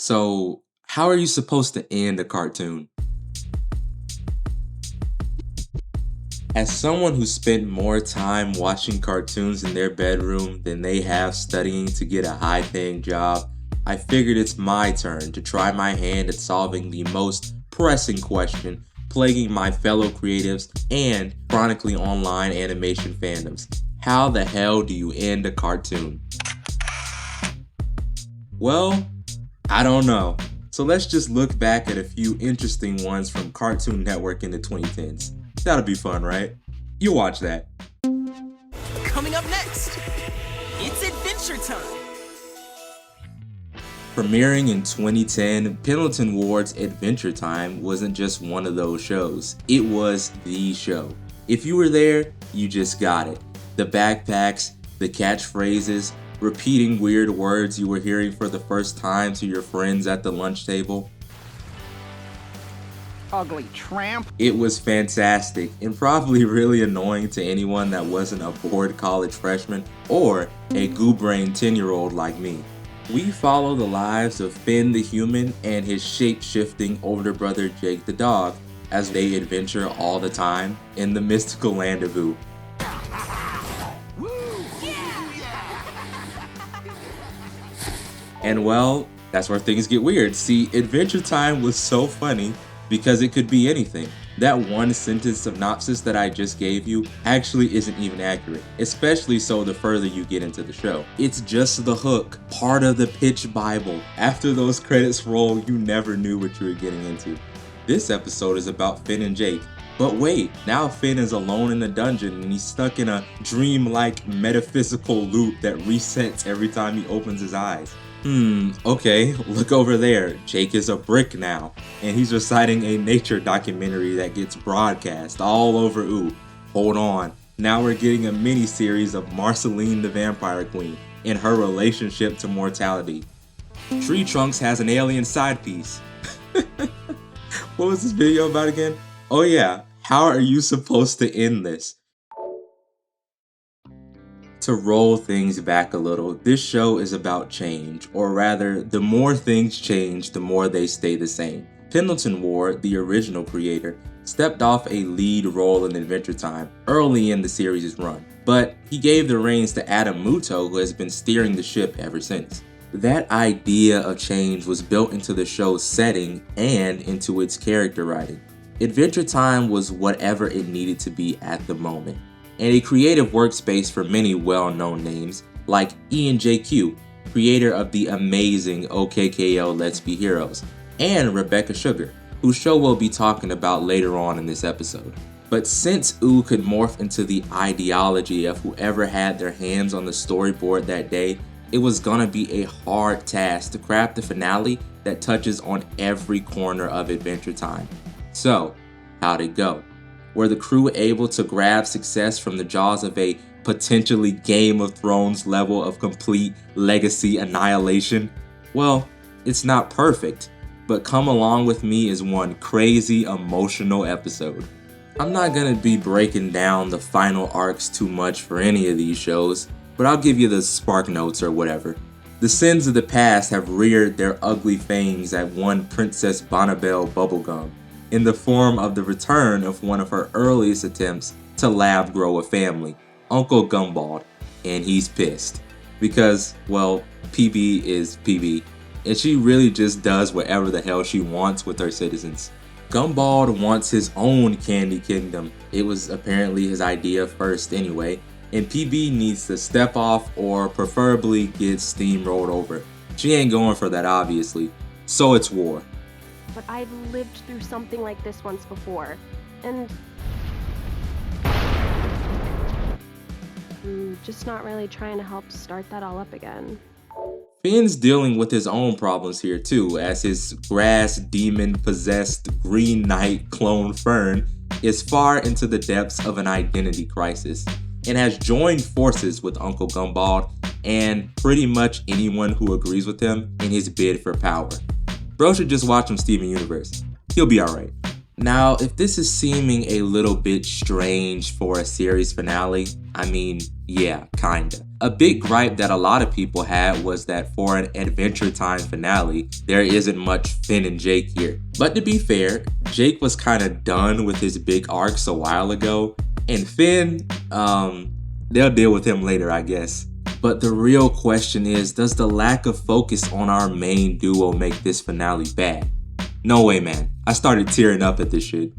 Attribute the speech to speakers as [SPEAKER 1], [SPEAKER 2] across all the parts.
[SPEAKER 1] So, how are you supposed to end a cartoon? As someone who spent more time watching cartoons in their bedroom than they have studying to get a high paying job, I figured it's my turn to try my hand at solving the most pressing question plaguing my fellow creatives and chronically online animation fandoms. How the hell do you end a cartoon? Well, I don't know. So let's just look back at a few interesting ones from Cartoon Network in the 2010s. That'll be fun, right? You watch that.
[SPEAKER 2] Coming up next, it's Adventure Time.
[SPEAKER 1] Premiering in 2010, Pendleton Ward's Adventure Time wasn't just one of those shows. It was the show. If you were there, you just got it. The backpacks, the catchphrases, repeating weird words you were hearing for the first time to your friends at the lunch table.
[SPEAKER 3] Ugly tramp.
[SPEAKER 1] It was fantastic and probably really annoying to anyone that wasn't a bored college freshman or a goo-brained 10-year-old like me. We follow the lives of Finn the human and his shape-shifting older brother Jake the dog as they adventure all the time in the mystical land of Ooh. And well, that's where things get weird. See, Adventure Time was so funny because it could be anything. That one sentence synopsis that I just gave you actually isn't even accurate, especially so the further you get into the show. It's just the hook, part of the pitch bible. After those credits roll, you never knew what you were getting into. This episode is about Finn and Jake. But wait, now Finn is alone in a dungeon and he's stuck in a dream-like metaphysical loop that resets every time he opens his eyes. Okay, look over there. Jake is a brick now, and he's reciting a nature documentary that gets broadcast all over Ooh. Hold on, now we're getting a mini-series of Marceline the Vampire Queen and her relationship to mortality. Tree Trunks has an alien side piece. What was this video about again? Oh yeah, how are you supposed to end this? To roll things back a little, this show is about change, or rather, the more things change, the more they stay the same. Pendleton Ward, the original creator, stepped off a lead role in Adventure Time early in the series' run, but he gave the reins to Adam Muto, who has been steering the ship ever since. That idea of change was built into the show's setting and into its character writing. Adventure Time was whatever it needed to be at the moment, and a creative workspace for many well-known names like Ian J.Q., creator of the amazing OKKO Let's Be Heroes, and Rebecca Sugar, whose show we'll be talking about later on in this episode. But since Ooh could morph into the ideology of whoever had their hands on the storyboard that day, it was gonna be a hard task to craft the finale that touches on every corner of Adventure Time. So, how'd it go? Were the crew able to grab success from the jaws of a potentially Game of Thrones level of complete legacy annihilation? Well, it's not perfect, but come along with me as one crazy emotional episode. I'm not gonna be breaking down the final arcs too much for any of these shows, but I'll give you the spark notes or whatever. The sins of the past have reared their ugly fangs at one Princess Bonnibel Bubblegum, in the form of the return of one of her earliest attempts to lab grow a family, Uncle Gumball, and he's pissed. Because, well, PB is PB, and she really just does whatever the hell she wants with her citizens. Gumball wants his own candy kingdom. It was apparently his idea first anyway, and PB needs to step off or preferably get steamrolled over. She ain't going for that obviously, so it's war.
[SPEAKER 4] But I've lived through something like this once before, and I'm just not really trying to help start that all up again.
[SPEAKER 1] Finn's dealing with his own problems here too, as his grass demon possessed Green Knight clone Fern is far into the depths of an identity crisis and has joined forces with Uncle Gumball and pretty much anyone who agrees with him in his bid for power. Bro should just watch some Steven Universe. He'll be alright. Now, if this is seeming a little bit strange for a series finale, I mean, yeah, kinda. A big gripe that a lot of people had was that for an Adventure Time finale, there isn't much Finn and Jake here. But to be fair, Jake was kinda done with his big arcs a while ago, and Finn, they'll deal with him later, I guess. But the real question is, does the lack of focus on our main duo make this finale bad? No way, man. I started tearing up at this shit.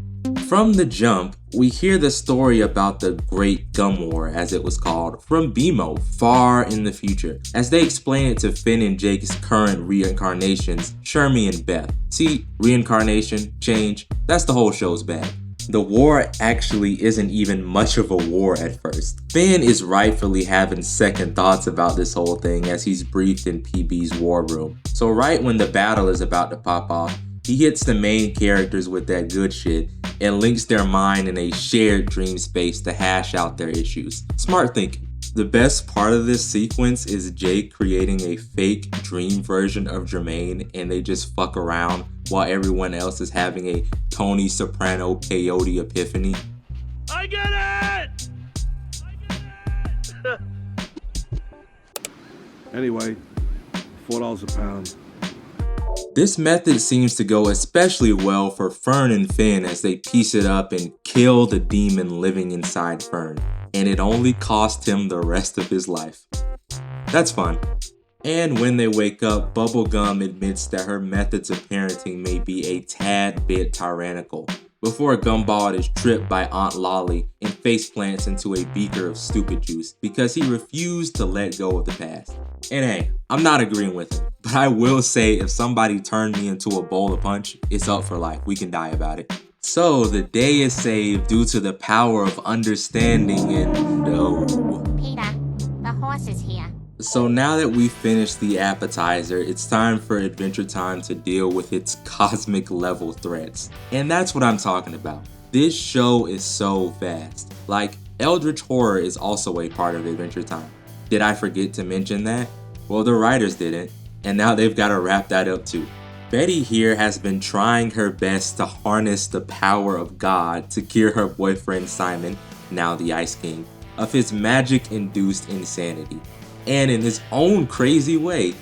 [SPEAKER 1] From the jump, we hear the story about the Great Gum War, as it was called, from BMO far in the future, as they explain it to Finn and Jake's current reincarnations, Shermie and Beth. See, reincarnation, change, that's the whole show's bag. The war actually isn't even much of a war at first. Finn is rightfully having second thoughts about this whole thing as he's briefed in PB's war room. So right when the battle is about to pop off, he hits the main characters with that good shit and links their mind in a shared dream space to hash out their issues. Smart thinking. The best part of this sequence is Jake creating a fake dream version of Jermaine and they just fuck around while everyone else is having a Tony Soprano peyote epiphany.
[SPEAKER 3] I get it!
[SPEAKER 5] Anyway, $4 a pound.
[SPEAKER 1] This method seems to go especially well for Fern and Finn as they piece it up and kill the demon living inside Fern, and it only cost him the rest of his life. That's fun. And when they wake up, Bubblegum admits that her methods of parenting may be a tad bit tyrannical, before Gumball is tripped by Aunt Lolly and faceplants into a beaker of stupid juice because he refused to let go of the past. And hey, I'm not agreeing with him, but I will say if somebody turned me into a bowl of punch, it's up for life. We can die about it. So the day is saved due to the power of understanding and
[SPEAKER 6] Peter, the horse is here.
[SPEAKER 1] So now that we've finished the appetizer, it's time for Adventure Time to deal with its cosmic level threats. And that's what I'm talking about. This show is so fast. Like, Eldritch Horror is also a part of Adventure Time. Did I forget to mention that? Well, the writers didn't, and now they've got to wrap that up too. Betty here has been trying her best to harness the power of God to cure her boyfriend Simon, now the Ice King, of his magic-induced insanity. And in his own crazy way,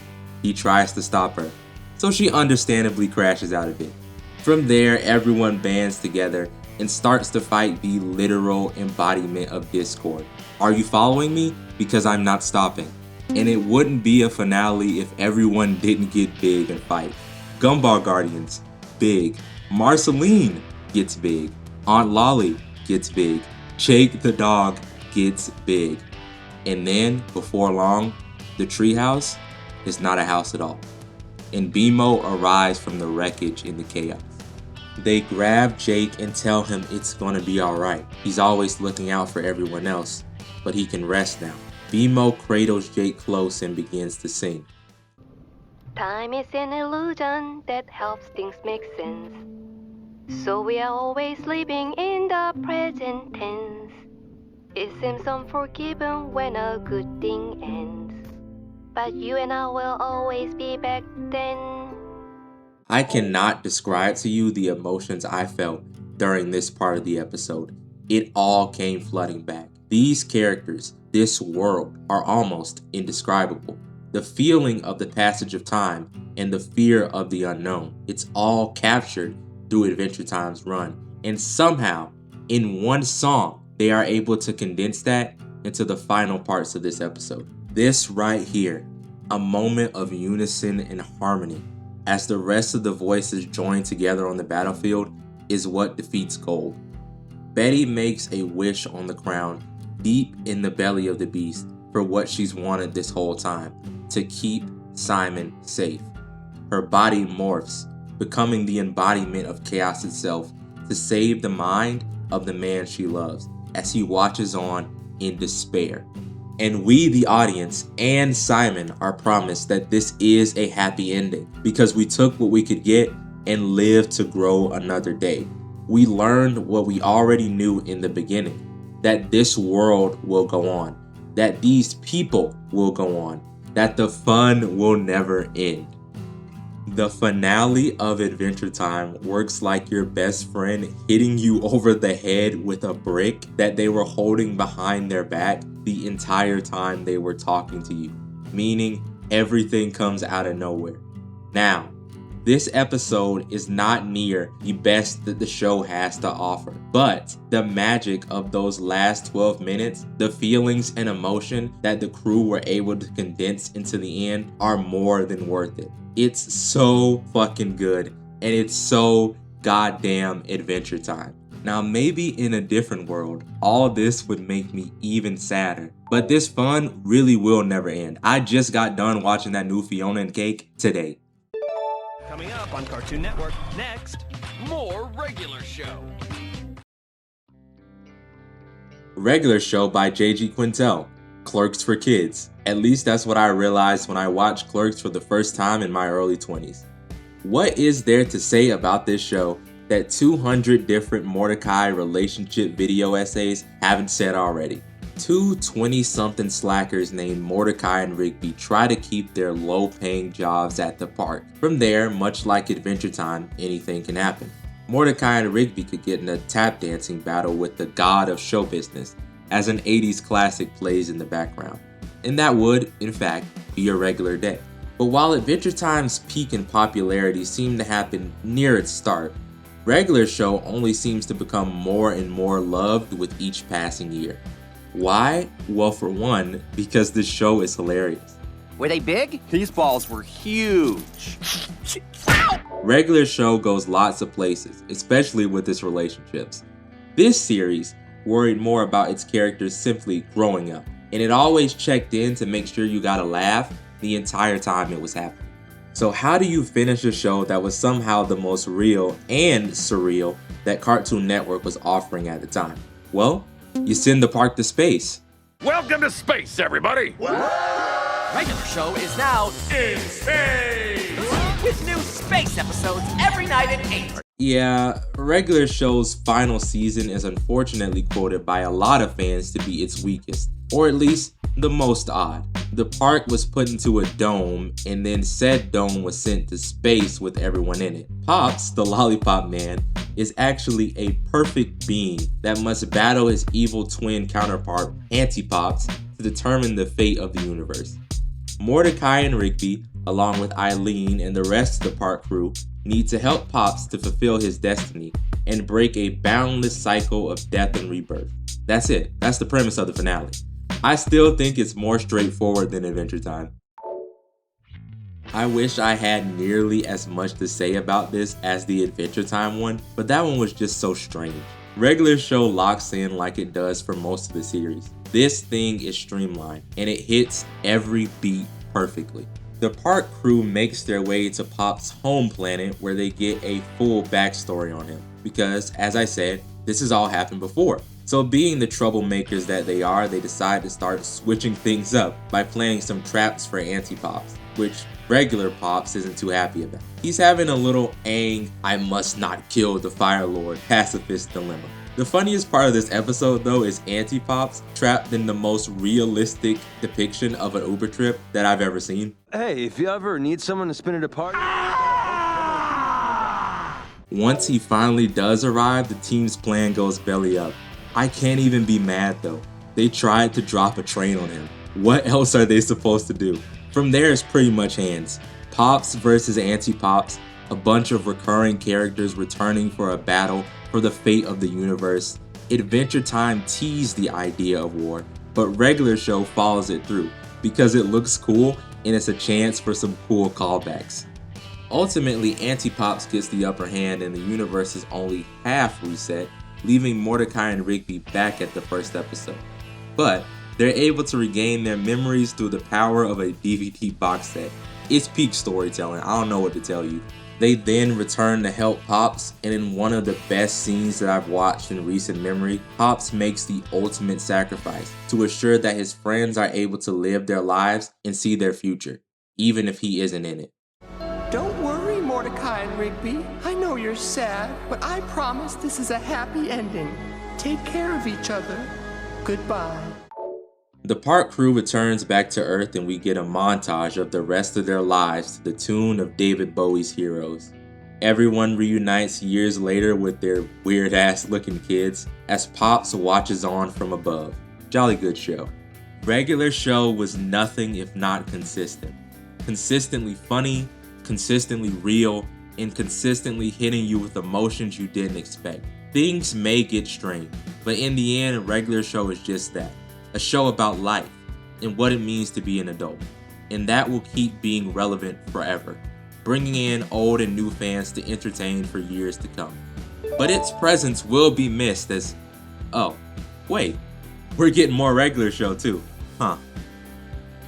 [SPEAKER 1] he tries to stop her. So she understandably crashes out of it. From there, everyone bands together and starts to fight the literal embodiment of discord. Are you following me? Because I'm not stopping. And it wouldn't be a finale if everyone didn't get big and fight. Gumball Guardians, big. Marceline gets big. Aunt Lolly gets big. Jake the dog gets big. And then, before long, the treehouse is not a house at all. And BMO arrives from the wreckage in the chaos. They grab Jake and tell him it's gonna be alright. He's always looking out for everyone else, but he can rest now. BMO cradles Jake close and begins to sing.
[SPEAKER 4] Time is an illusion that helps things make sense. So we are always living in the present tense. It seems unforgiving when a good thing ends. But you and I will always be back then.
[SPEAKER 1] I cannot describe to you the emotions I felt during this part of the episode. It all came flooding back. These characters, this world, are almost indescribable. The feeling of the passage of time and the fear of the unknown, it's all captured through Adventure Time's run. And somehow, in one song, they are able to condense that into the final parts of this episode. This right here, a moment of unison and harmony, as the rest of the voices join together on the battlefield, is what defeats Gold. Betty makes a wish on the crown, deep in the belly of the beast, for what she's wanted this whole time, to keep Simon safe. Her body morphs, becoming the embodiment of chaos itself, to save the mind of the man she loves, as he watches on in despair. And we, the audience, and Simon are promised that this is a happy ending because we took what we could get and lived to grow another day. We learned what we already knew in the beginning, that this world will go on, that these people will go on, that the fun will never end. The finale of Adventure Time works like your best friend hitting you over the head with a brick that they were holding behind their back the entire time they were talking to you, meaning everything comes out of nowhere. Now, this episode is not near the best that the show has to offer, but the magic of those last 12 minutes, the feelings and emotion that the crew were able to condense into the end are more than worth it. It's so fucking good, and it's so goddamn Adventure Time. Now, maybe in a different world, all this would make me even sadder, but this fun really will never end. I just got done watching that new Fiona and Cake today.
[SPEAKER 3] Coming up on Cartoon Network, next, more Regular Show.
[SPEAKER 1] Regular Show by J.G. Quintel. Clerks for kids. At least that's what I realized when I watched Clerks for the first time in my early 20s. What is there to say about this show that 200 different Mordecai relationship video essays haven't said already? Two 20-something slackers named Mordecai and Rigby try to keep their low-paying jobs at the park. From there, much like Adventure Time, anything can happen. Mordecai and Rigby could get in a tap dancing battle with the god of show business, as an 80s classic plays in the background. And that would, in fact, be a regular day. But while Adventure Time's peak in popularity seemed to happen near its start, Regular Show only seems to become more and more loved with each passing year. Why? Well, for one, because this show is hilarious.
[SPEAKER 2] Were they big?
[SPEAKER 7] These balls were huge.
[SPEAKER 1] Regular Show goes lots of places, especially with its relationships. This series worried more about its characters simply growing up, and it always checked in to make sure you got a laugh the entire time it was happening. So how do you finish a show that was somehow the most real and surreal that Cartoon Network was offering at the time? Well, you send the park to space.
[SPEAKER 3] Welcome to space, everybody!
[SPEAKER 2] Regular Show is now
[SPEAKER 3] In space!
[SPEAKER 2] with new space episodes every night at 8.
[SPEAKER 1] Yeah, Regular Show's final season is unfortunately quoted by a lot of fans to be its weakest, or at least the most odd. The park was put into a dome, and then said dome was sent to space with everyone in it. Pops, the Lollipop Man, is actually a perfect being that must battle his evil twin counterpart, Antipops, to determine the fate of the universe. Mordecai and Rigby, along with Eileen and the rest of the park crew, need to help Pops to fulfill his destiny and break a boundless cycle of death and rebirth. That's it. That's the premise of the finale. I still think it's more straightforward than Adventure Time. I wish I had nearly as much to say about this as the Adventure Time one, but that one was just so strange. Regular Show locks in like it does for most of the series. This thing is streamlined, and it hits every beat perfectly. The park crew makes their way to Pop's home planet where they get a full backstory on him, because, as I said, this has all happened before. So being the troublemakers that they are, they decide to start switching things up by playing some traps for Antipops, which regular Pops isn't too happy about. He's having a little Aang, I must not kill the Fire Lord pacifist dilemma. The funniest part of this episode though is Antipops trapped in the most realistic depiction of an Uber trip that I've ever seen.
[SPEAKER 7] Hey, if you ever need someone to spin at a party...
[SPEAKER 1] Once he finally does arrive, the team's plan goes belly up. I can't even be mad though. They tried to drop a train on him. What else are they supposed to do? From there it's pretty much hands. Pops versus Antipops, a bunch of recurring characters returning for a battle for the fate of the universe. Adventure Time teased the idea of war, but Regular Show follows it through because it looks cool and it's a chance for some cool callbacks. Ultimately, Antipops gets the upper hand and the universe is only half reset, leaving Mordecai and Rigby back at the first episode. But they're able to regain their memories through the power of a DVD box set. It's peak storytelling, I don't know what to tell you. They then return to help Pops, and in one of the best scenes that I've watched in recent memory, Pops makes the ultimate sacrifice to assure that his friends are able to live their lives and see their future, even if he isn't in it.
[SPEAKER 8] Don't worry, Mordecai and Rigby. I know you're sad, but I promise this is a happy ending. Take care of each other. Goodbye.
[SPEAKER 1] The park crew returns back to Earth and we get a montage of the rest of their lives to the tune of David Bowie's Heroes. Everyone reunites years later with their weird-ass looking kids as Pops watches on from above. Jolly good show. Regular show was nothing if not consistent. Consistently funny, consistently real, and consistently hitting you with emotions you didn't expect. Things may get strange, but in the end, Regular Show is just that. A show about life and what it means to be an adult. And that will keep being relevant forever, bringing in old and new fans to entertain for years to come. But its presence will be missed as, oh, wait, we're getting more Regular Show too, huh?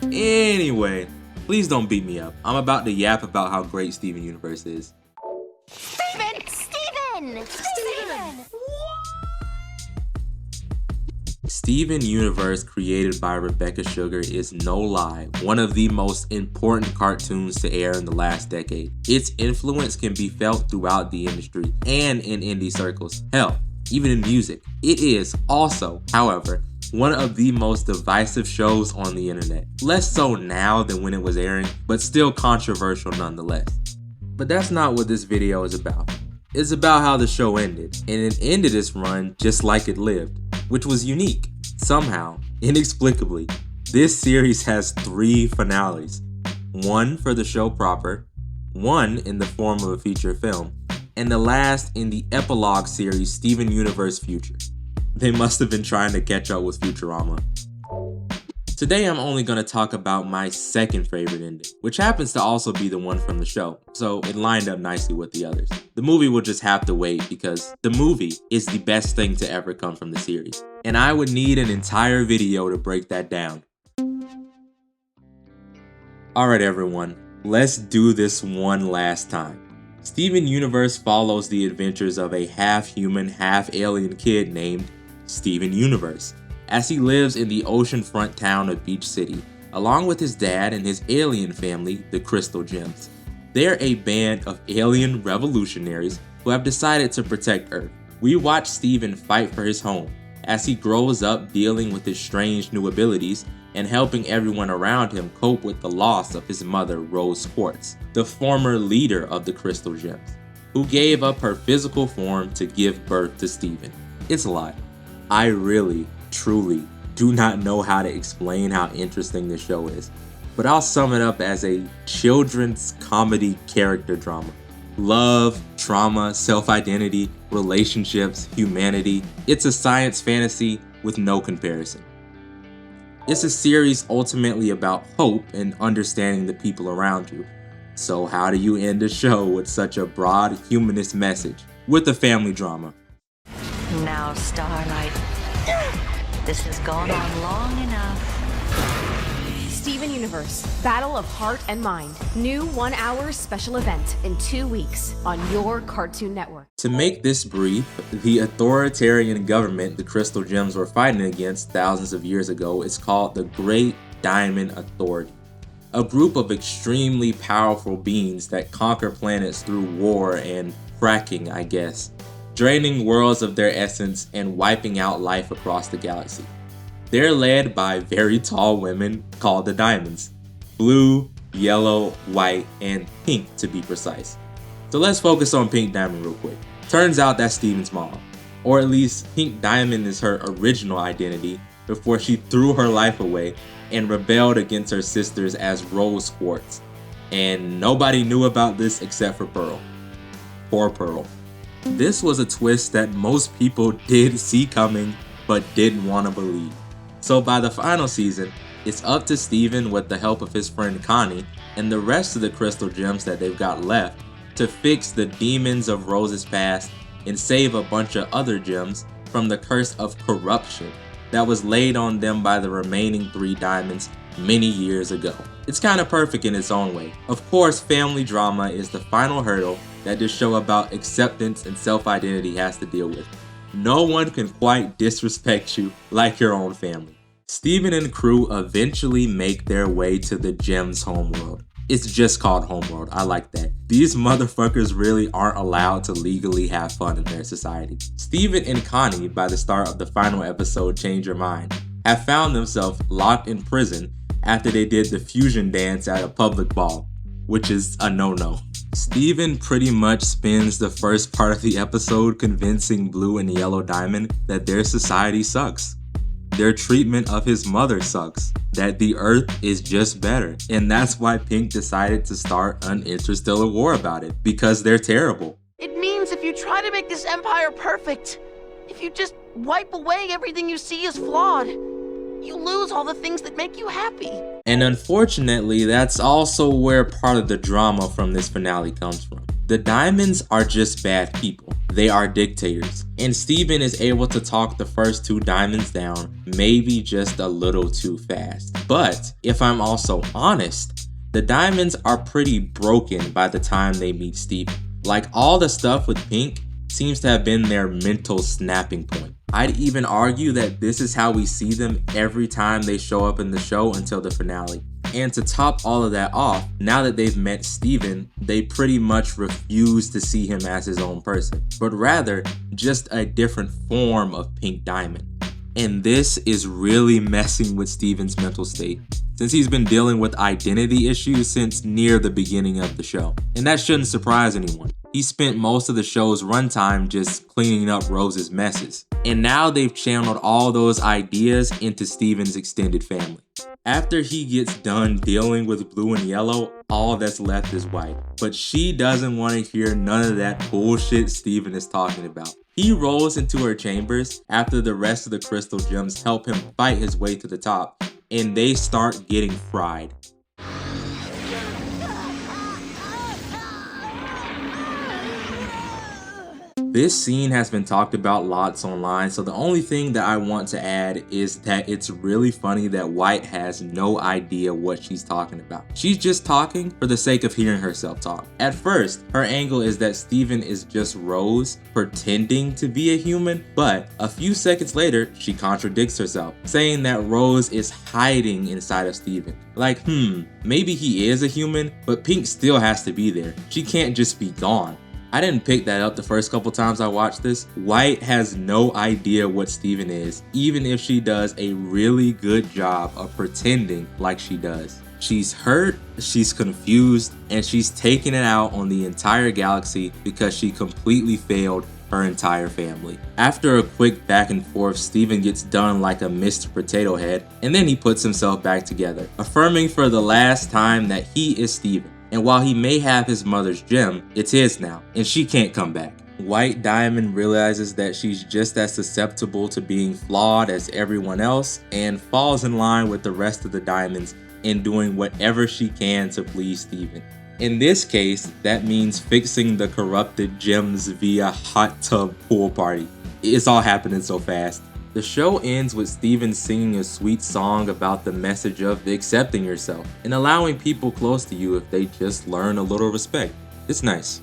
[SPEAKER 1] Anyway, please don't beat me up. I'm about to yap about how great Steven Universe is.
[SPEAKER 6] Steven! Steven! Steven!
[SPEAKER 1] Steven Universe, created by Rebecca Sugar, is no lie one of the most important cartoons to air in the last decade. Its influence can be felt throughout the industry and in indie circles. Hell, even in music. It is also, however, one of the most divisive shows on the internet. Less so now than when it was airing, but still controversial nonetheless. But that's not what this video is about. It's about how the show ended, and it ended its run just like it lived, which was unique. Somehow, inexplicably, this series has 3 finales. One for the show proper, one in the form of a feature film, and the last in the epilogue series Steven Universe Future. They must have been trying to catch up with Futurama. Today I'm only going to talk about my second favorite ending, which happens to also be the one from the show, so it lined up nicely with the others. The movie will just have to wait because the movie is the best thing to ever come from the series, and I would need an entire video to break that down. Alright everyone, let's do this one last time. Steven Universe follows the adventures of a half-human, half-alien kid named Steven Universe, as he lives in the oceanfront town of Beach City, along with his dad and his alien family, the Crystal Gems. They're a band of alien revolutionaries who have decided to protect Earth. We watch Steven fight for his home, as he grows up dealing with his strange new abilities and helping everyone around him cope with the loss of his mother, Rose Quartz, the former leader of the Crystal Gems, who gave up her physical form to give birth to Steven. It's a lot. I really, truly do not know how to explain how interesting this show is, but I'll sum it up as a children's comedy character drama. Love, trauma, self-identity, relationships, humanity. It's a science fantasy with no comparison. It's a series ultimately about hope and understanding the people around you. So how do you end a show with such a broad humanist message with a family drama?
[SPEAKER 9] Now, Starlight, this has gone on long enough.
[SPEAKER 10] Steven Universe, Battle of Heart and Mind. New 1-hour special event in 2 weeks on your Cartoon Network.
[SPEAKER 1] To make this brief, the authoritarian government the Crystal Gems were fighting against thousands of years ago is called the Great Diamond Authority, a group of extremely powerful beings that conquer planets through war and fracking, I guess, draining worlds of their essence and wiping out life across the galaxy. They're led by very tall women called the Diamonds. Blue, yellow, white, and pink to be precise. So let's focus on Pink Diamond real quick. Turns out that's Steven's mom. Or at least Pink Diamond is her original identity before she threw her life away and rebelled against her sisters as Rose Quartz. And nobody knew about this except for Pearl. Poor Pearl. This was a twist that most people did see coming but didn't want to believe. So by the final season, it's up to Steven with the help of his friend Connie and the rest of the Crystal Gems that they've got left to fix the demons of Rose's past and save a bunch of other gems from the curse of corruption that was laid on them by the remaining 3 diamonds many years ago. It's kind of perfect in its own way. Of course, family drama is the final hurdle that this show about acceptance and self-identity has to deal with. No one can quite disrespect you like your own family. Steven and crew eventually make their way to the Gems homeworld. It's just called Homeworld, I like that. These motherfuckers really aren't allowed to legally have fun in their society. Steven and Connie, by the start of the final episode, change their mind have found themselves locked in prison after they did the fusion dance at a public ball, which is a no-no. Steven pretty much spends the first part of the episode convincing Blue and Yellow Diamond that their society sucks. Their treatment of his mother sucks, that the Earth is just better, and that's why Pink decided to start an interstellar war about it, because they're terrible.
[SPEAKER 11] It means if you try to make this empire perfect, if you just wipe away everything you see as flawed, you lose all the things that make you happy.
[SPEAKER 1] And unfortunately, that's also where part of the drama from this finale comes from. The Diamonds are just bad people. They are dictators. And Steven is able to talk the first two Diamonds down, maybe just a little too fast. But if I'm also honest, the Diamonds are pretty broken by the time they meet Steven. Like, all the stuff with Pink seems to have been their mental snapping point. I'd even argue that this is how we see them every time they show up in the show until the finale. And to top all of that off, now that they've met Steven, they pretty much refuse to see him as his own person, but rather just a different form of Pink Diamond. And this is really messing with Steven's mental state, since he's been dealing with identity issues since near the beginning of the show. And that shouldn't surprise anyone. He spent most of the show's runtime just cleaning up Rose's messes. And now they've channeled all those ideas into Steven's extended family. After he gets done dealing with Blue and Yellow, all that's left is White. But she doesn't want to hear none of that bullshit Steven is talking about. He rolls into her chambers after the rest of the crystal gems help him fight his way to the top, and they start getting fried. This scene has been talked about lots online, so the only thing that I want to add is that it's really funny that White has no idea what she's talking about. She's just talking for the sake of hearing herself talk. At first, her angle is that Steven is just Rose pretending to be a human, but a few seconds later, she contradicts herself, saying that Rose is hiding inside of Steven. Like, maybe he is a human, but Pink still has to be there. She can't just be gone. I didn't pick that up the first couple times I watched this. White has no idea what Steven is, even if she does a really good job of pretending like she does. She's hurt, she's confused, and she's taking it out on the entire galaxy because she completely failed her entire family. After a quick back and forth, Steven gets done like a Mr. Potato Head, and then he puts himself back together, affirming for the last time that he is Steven. And while he may have his mother's gem, it's his now, and she can't come back. White Diamond realizes that she's just as susceptible to being flawed as everyone else, and falls in line with the rest of the Diamonds in doing whatever she can to please Steven. In this case, that means fixing the corrupted gems via hot tub pool party. It's all happening so fast. The show ends with Steven singing a sweet song about the message of accepting yourself and allowing people close to you if they just learn a little respect. It's nice.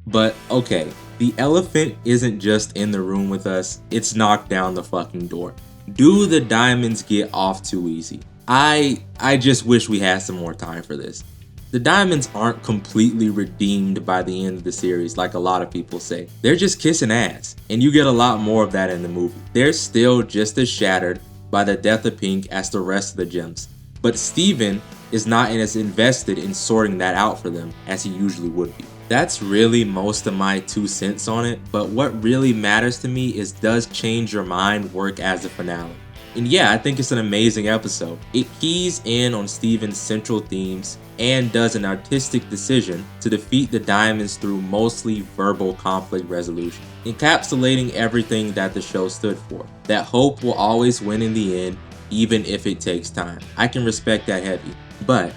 [SPEAKER 1] But okay, the elephant isn't just in the room with us, it's knocked down the fucking door. Do the Diamonds get off too easy? I just wish we had some more time for this. The Diamonds aren't completely redeemed by the end of the series like a lot of people say. They're just kissing ass, and you get a lot more of that in the movie. They're still just as shattered by the death of Pink as the rest of the gems, but Steven is not as invested in sorting that out for them as he usually would be. That's really most of my 2 cents on it, but what really matters to me is, does Change Your Mind work as a finale? And yeah, I think it's an amazing episode. It keys in on Steven's central themes and does an artistic decision to defeat the Diamonds through mostly verbal conflict resolution, encapsulating everything that the show stood for. That hope will always win in the end, even if it takes time. I can respect that heavy. But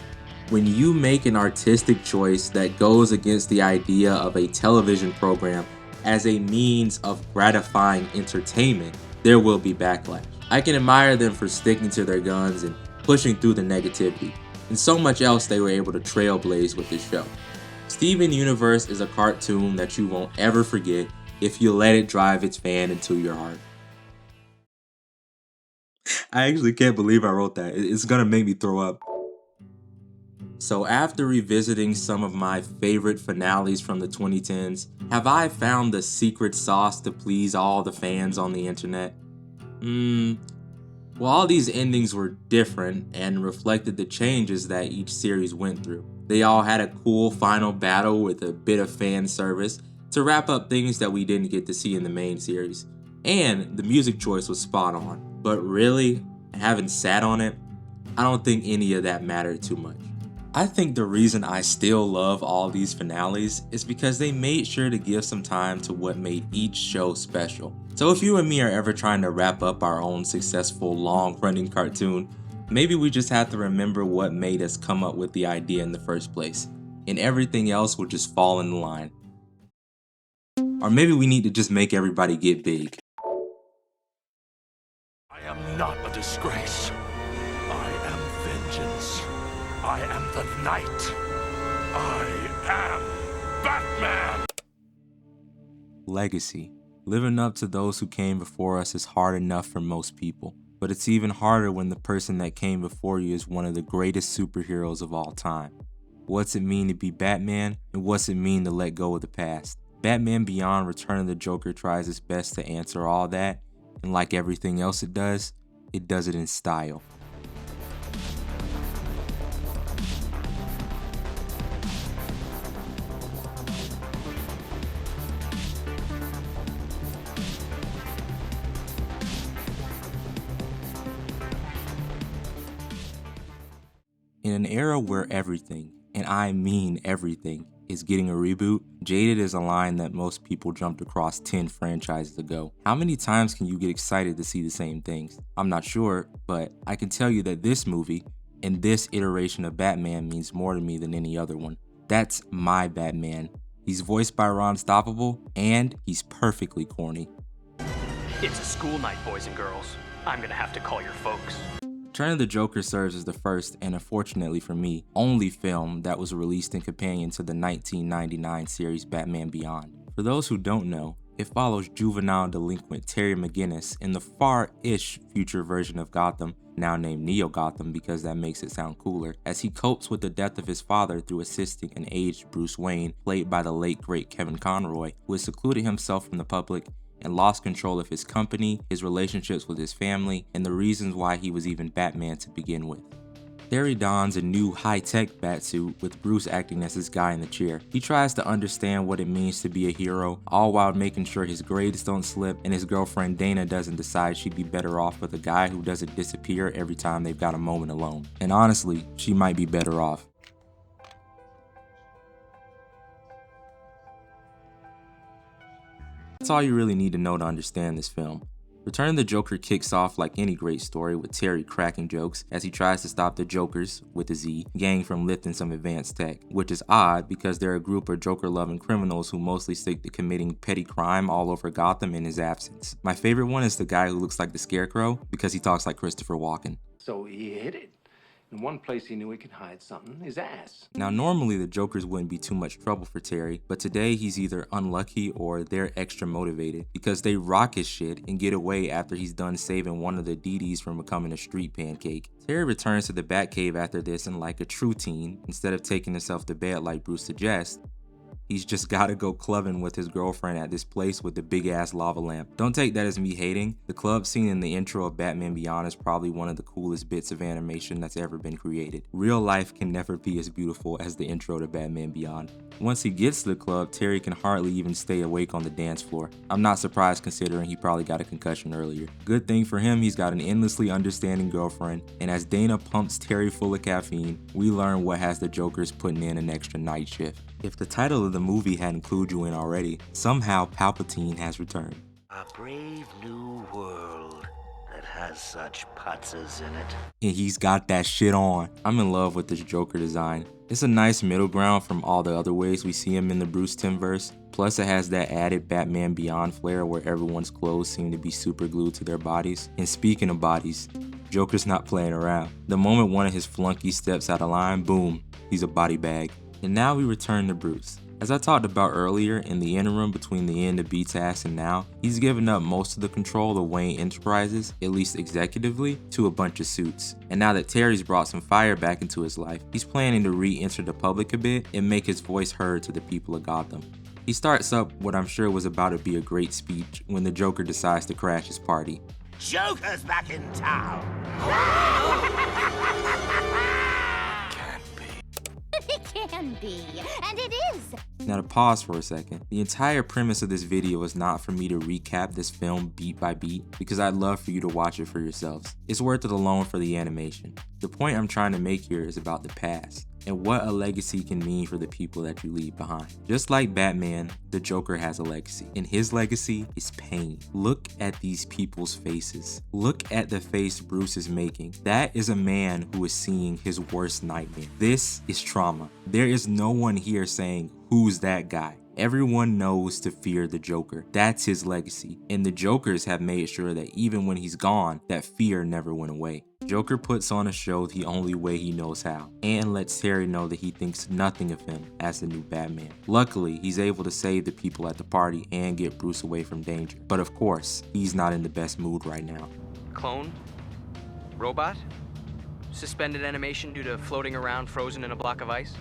[SPEAKER 1] when you make an artistic choice that goes against the idea of a television program as a means of gratifying entertainment, there will be backlash. I can admire them for sticking to their guns and pushing through the negativity, and so much else they were able to trailblaze with this show. Steven Universe is a cartoon that you won't ever forget if you let it drive its fan into your heart. I actually can't believe I wrote that. It's gonna make me throw up. So after revisiting some of my favorite finales from the 2010s, have I found the secret sauce to please all the fans on the internet? Well, all these endings were different and reflected the changes that each series went through. They all had a cool final battle with a bit of fan service to wrap up things that we didn't get to see in the main series. And the music choice was spot on. But really, having sat on it, I don't think any of that mattered too much. I think the reason I still love all these finales is because they made sure to give some time to what made each show special. So if you and me are ever trying to wrap up our own successful long-running cartoon, maybe we just have to remember what made us come up with the idea in the first place, and everything else will just fall in line. Or maybe we need to just make everybody get big.
[SPEAKER 12] I am not a disgrace. I am vengeance. I am the Knight. I am Batman!
[SPEAKER 1] Legacy. Living up to those who came before us is hard enough for most people, but it's even harder when the person that came before you is one of the greatest superheroes of all time. What's it mean to be Batman, and what's it mean to let go of the past? Batman Beyond: Return of the Joker tries its best to answer all that, and like everything else it does it in style. In an era where everything, and I mean everything, is getting a reboot, jaded is a line that most people jumped across 10 franchises ago. How many times can you get excited to see the same things? I'm not sure, but I can tell you that this movie, and this iteration of Batman, means more to me than any other one. That's my Batman. He's voiced by Ron Stoppable, and he's perfectly corny.
[SPEAKER 13] It's a school night, boys and girls. I'm gonna have to call your folks.
[SPEAKER 1] Return of the Joker serves as the first, and unfortunately for me, only film that was released in companion to the 1999 series Batman Beyond. For those who don't know, it follows juvenile delinquent Terry McGinnis in the far-ish future version of Gotham, now named Neo Gotham because that makes it sound cooler, as he copes with the death of his father through assisting an aged Bruce Wayne, played by the late great Kevin Conroy, who has secluded himself from the public and lost control of his company, his relationships with his family, and the reasons why he was even Batman to begin with. There he dons a new high-tech batsuit with Bruce acting as his guy in the chair. He tries to understand what it means to be a hero, all while making sure his grades don't slip and his girlfriend Dana doesn't decide she'd be better off with a guy who doesn't disappear every time they've got a moment alone. And honestly, she might be better off. That's all you really need to know to understand this film. Return of the Joker kicks off like any great story with Terry cracking jokes as he tries to stop the Jokers, with a Z, gang from lifting some advanced tech, which is odd because they're a group of Joker-loving criminals who mostly stick to committing petty crime all over Gotham in his absence. My favorite one is the guy who looks like the Scarecrow because he talks like Christopher Walken.
[SPEAKER 14] So he hid it. In one place he knew he could hide something, his ass.
[SPEAKER 1] Now normally the Jokers wouldn't be too much trouble for Terry, but today he's either unlucky or they're extra motivated because they rock his shit and get away after he's done saving one of the DDs from becoming a street pancake. Terry returns to the Batcave after this and like a true teen, instead of taking himself to bed like Bruce suggests, he's just gotta go clubbing with his girlfriend at this place with the big ass lava lamp. Don't take that as me hating. The club scene in the intro of Batman Beyond is probably one of the coolest bits of animation that's ever been created. Real life can never be as beautiful as the intro to Batman Beyond. Once he gets to the club, Terry can hardly even stay awake on the dance floor. I'm not surprised considering he probably got a concussion earlier. Good thing for him, he's got an endlessly understanding girlfriend, and as Dana pumps Terry full of caffeine, we learn what has the Jokers putting in an extra night shift. If the title of the movie hadn't clued you in already, somehow Palpatine has returned.
[SPEAKER 15] A brave new world that has such putzes in it.
[SPEAKER 1] And he's got that shit on. I'm in love with this Joker design. It's a nice middle ground from all the other ways we see him in the Bruce Timm-verse. Plus it has that added Batman Beyond flair where everyone's clothes seem to be super glued to their bodies. And speaking of bodies, Joker's not playing around. The moment one of his flunkies steps out of line, boom, he's a body bag. And now we return to Bruce. As I talked about earlier, in the interim between the end of BTAS and now, he's given up most of the control of Wayne Enterprises, at least executively, to a bunch of suits. And now that Terry's brought some fire back into his life, he's planning to re-enter the public a bit and make his voice heard to the people of Gotham. He starts up what I'm sure was about to be a great speech when the Joker decides to crash his party.
[SPEAKER 15] Joker's back in town.
[SPEAKER 6] It can be, and it is.
[SPEAKER 1] Now to pause for a second, the entire premise of this video is not for me to recap this film beat by beat, because I'd love for you to watch it for yourselves. It's worth it alone for the animation. The point I'm trying to make here is about the past, and what a legacy can mean for the people that you leave behind. Just like Batman, the Joker has a legacy, and his legacy is pain. Look at these people's faces. Look at the face Bruce is making. That is a man who is seeing his worst nightmare. This is trauma. There is no one here saying, "Who's that guy?" Everyone knows to fear the Joker. That's his legacy. And the Jokers have made sure that even when he's gone, that fear never went away. Joker puts on a show the only way he knows how, and lets Terry know that he thinks nothing of him as the new Batman. Luckily, he's able to save the people at the party and get Bruce away from danger. But of course, he's not in the best mood right now.
[SPEAKER 13] Clone? Robot? Suspended animation due to floating around frozen in a block of ice?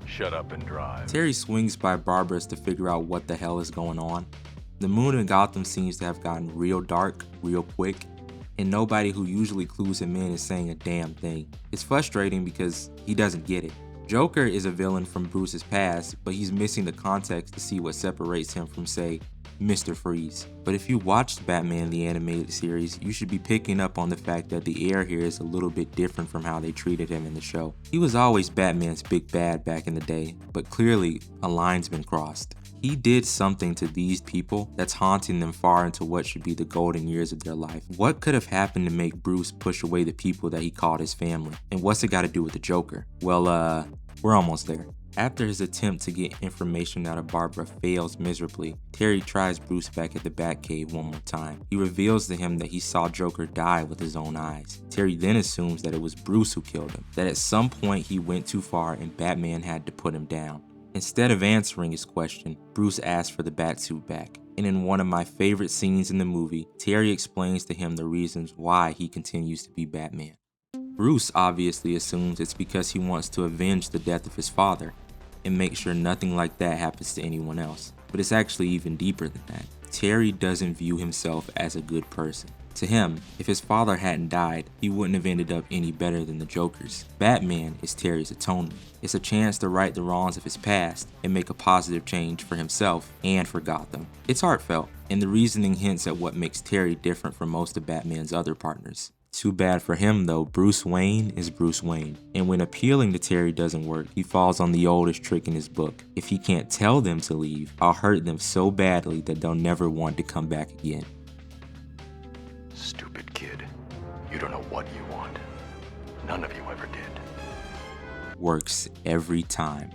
[SPEAKER 12] Shut up and drive.
[SPEAKER 1] Terry swings by Barbara's to figure out what the hell is going on. The mood in Gotham seems to have gotten real dark, real quick, and nobody who usually clues him in is saying a damn thing. It's frustrating because he doesn't get it. Joker is a villain from Bruce's past, but he's missing the context to see what separates him from, say, Mr. Freeze. But if you watched Batman the Animated Series, you should be picking up on the fact that the air here is a little bit different from how they treated him in the show. He was always Batman's big bad back in the day, but clearly a line's been crossed. He did something to these people that's haunting them far into what should be the golden years of their life. What could have happened to make Bruce push away the people that he called his family? And what's it got to do with the Joker? Well, we're almost there. After his attempt to get information out of Barbara fails miserably, Terry tries Bruce back at the Batcave one more time. He reveals to him that he saw Joker die with his own eyes. Terry then assumes that it was Bruce who killed him, that at some point he went too far and Batman had to put him down. Instead of answering his question, Bruce asks for the Batsuit back. And in one of my favorite scenes in the movie, Terry explains to him the reasons why he continues to be Batman. Bruce obviously assumes it's because he wants to avenge the death of his father and make sure nothing like that happens to anyone else. But it's actually even deeper than that. Terry doesn't view himself as a good person. To him, if his father hadn't died, he wouldn't have ended up any better than the Joker's. Batman is Terry's atonement. It's a chance to right the wrongs of his past and make a positive change for himself and for Gotham. It's heartfelt, and the reasoning hints at what makes Terry different from most of Batman's other partners. Too bad for him though, Bruce Wayne is Bruce Wayne, and when appealing to Terry doesn't work, he falls on the oldest trick in his book. If he can't tell them to leave, I'll hurt them so badly that they'll never want to come back again.
[SPEAKER 12] Stupid kid. You don't know what you want. None of you ever did.
[SPEAKER 1] Works every time.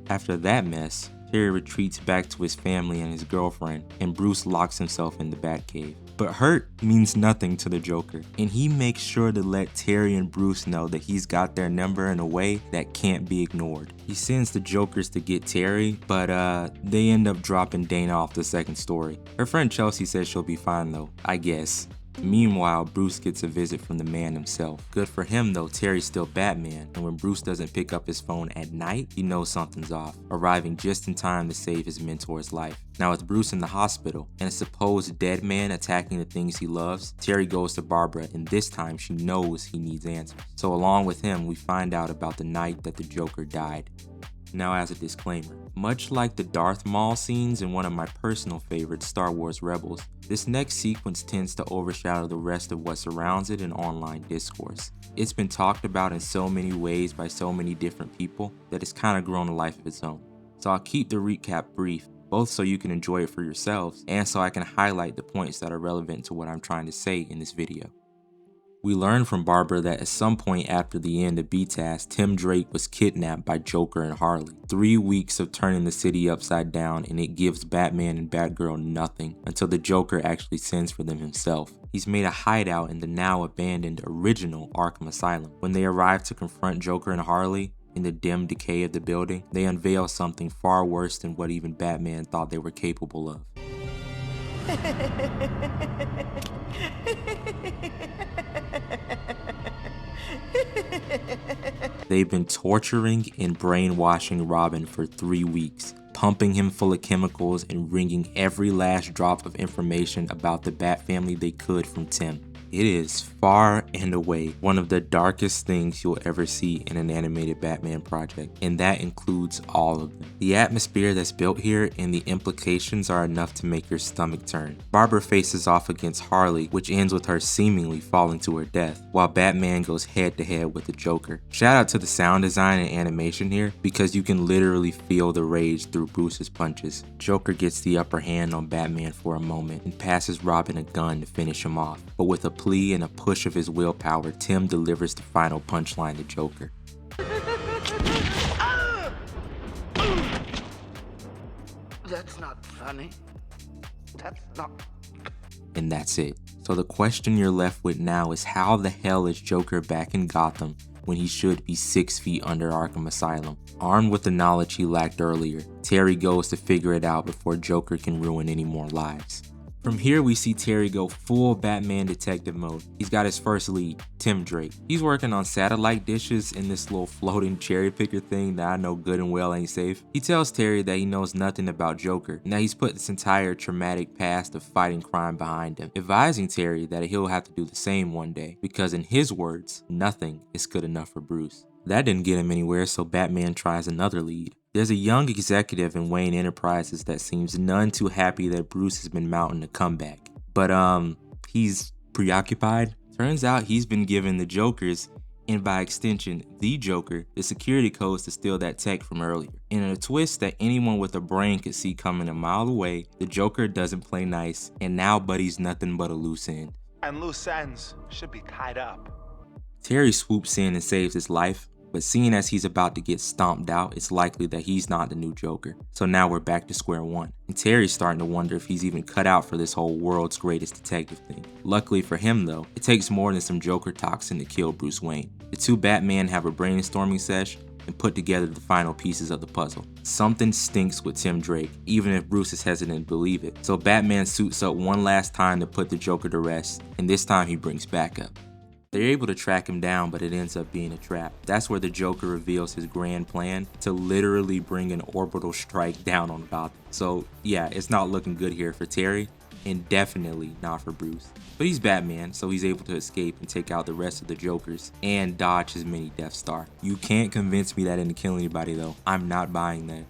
[SPEAKER 1] After that mess, Terry retreats back to his family and his girlfriend, and Bruce locks himself in the Batcave. But hurt means nothing to the Joker, and he makes sure to let Terry and Bruce know that he's got their number in a way that can't be ignored. He sends the Jokers to get Terry, but they end up dropping Dana off the second story. Her friend Chelsea says she'll be fine though, I guess. Meanwhile, Bruce gets a visit from the man himself. Good for him though, Terry's still Batman, and when Bruce doesn't pick up his phone at night, he knows something's off, arriving just in time to save his mentor's life. Now with Bruce in the hospital, and a supposed dead man attacking the things he loves, Terry goes to Barbara, and this time she knows he needs answers. So along with him, we find out about the night that the Joker died. Now as a disclaimer, much like the Darth Maul scenes in one of my personal favorites, Star Wars Rebels, this next sequence tends to overshadow the rest of what surrounds it in online discourse. It's been talked about in so many ways by so many different people that it's kind of grown a life of its own. So I'll keep the recap brief, both so you can enjoy it for yourselves and so I can highlight the points that are relevant to what I'm trying to say in this video. We learn from Barbara that at some point after the end of BTAS, Tim Drake was kidnapped by Joker and Harley. 3 weeks of turning the city upside down, and it gives Batman and Batgirl nothing until the Joker actually sends for them himself. He's made a hideout in the now abandoned original Arkham Asylum. When they arrive to confront Joker and Harley, In the dim decay of the building, they unveil something far worse than what even Batman thought they were capable of. They've been torturing and brainwashing Robin for 3 weeks, pumping him full of chemicals and wringing every last drop of information about the Bat family they could from Tim. It is far and away one of the darkest things you'll ever see in an animated Batman project, and that includes all of them. The atmosphere that's built here and the implications are enough to make your stomach turn. Barbara faces off against Harley, which ends with her seemingly falling to her death, while Batman goes head to head with the Joker. Shout out to the sound design and animation here, because you can literally feel the rage through Bruce's punches. Joker gets the upper hand on Batman for a moment and passes Robin a gun to finish him off, but with a plea and a push of his willpower, Tim delivers the final punchline to Joker.
[SPEAKER 15] That's not funny. That's not...
[SPEAKER 1] And that's it. So the question you're left with now is, how the hell is Joker back in Gotham when he should be 6 feet under Arkham Asylum? Armed with the knowledge he lacked earlier, Terry goes to figure it out before Joker can ruin any more lives. From here, we see Terry go full Batman detective mode. He's got his first lead, Tim Drake. He's working on satellite dishes in this little floating cherry picker thing that I know good and well ain't safe. He tells Terry that he knows nothing about Joker, and that he's put this entire traumatic past of fighting crime behind him, advising Terry that he'll have to do the same one day, because in his words, nothing is good enough for Bruce. That didn't get him anywhere, so Batman tries another lead. There's a young executive in Wayne Enterprises that seems none too happy that Bruce has been mounting a comeback. But he's preoccupied. Turns out he's been given the Joker's, and by extension, the Joker, the security codes to steal that tech from earlier. In a twist that anyone with a brain could see coming a mile away, the Joker doesn't play nice, and now Buddy's nothing but a loose end.
[SPEAKER 16] And loose ends should be tied up.
[SPEAKER 1] Terry swoops in and saves his life, but seeing as he's about to get stomped out, it's likely that he's not the new Joker. So now we're back to square one. And Terry's starting to wonder if he's even cut out for this whole world's greatest detective thing. Luckily for him though, it takes more than some Joker toxin to kill Bruce Wayne. The two Batmen have a brainstorming sesh and put together the final pieces of the puzzle. Something stinks with Tim Drake, even if Bruce is hesitant to believe it. So Batman suits up one last time to put the Joker to rest, and this time he brings backup. They're able to track him down, but it ends up being a trap. That's where the Joker reveals his grand plan to literally bring an orbital strike down on Gotham. So yeah, it's not looking good here for Terry, and definitely not for Bruce. But he's Batman, so he's able to escape and take out the rest of the Jokers and dodge his mini Death Star. You can't convince me that didn't kill anybody though. I'm not buying that.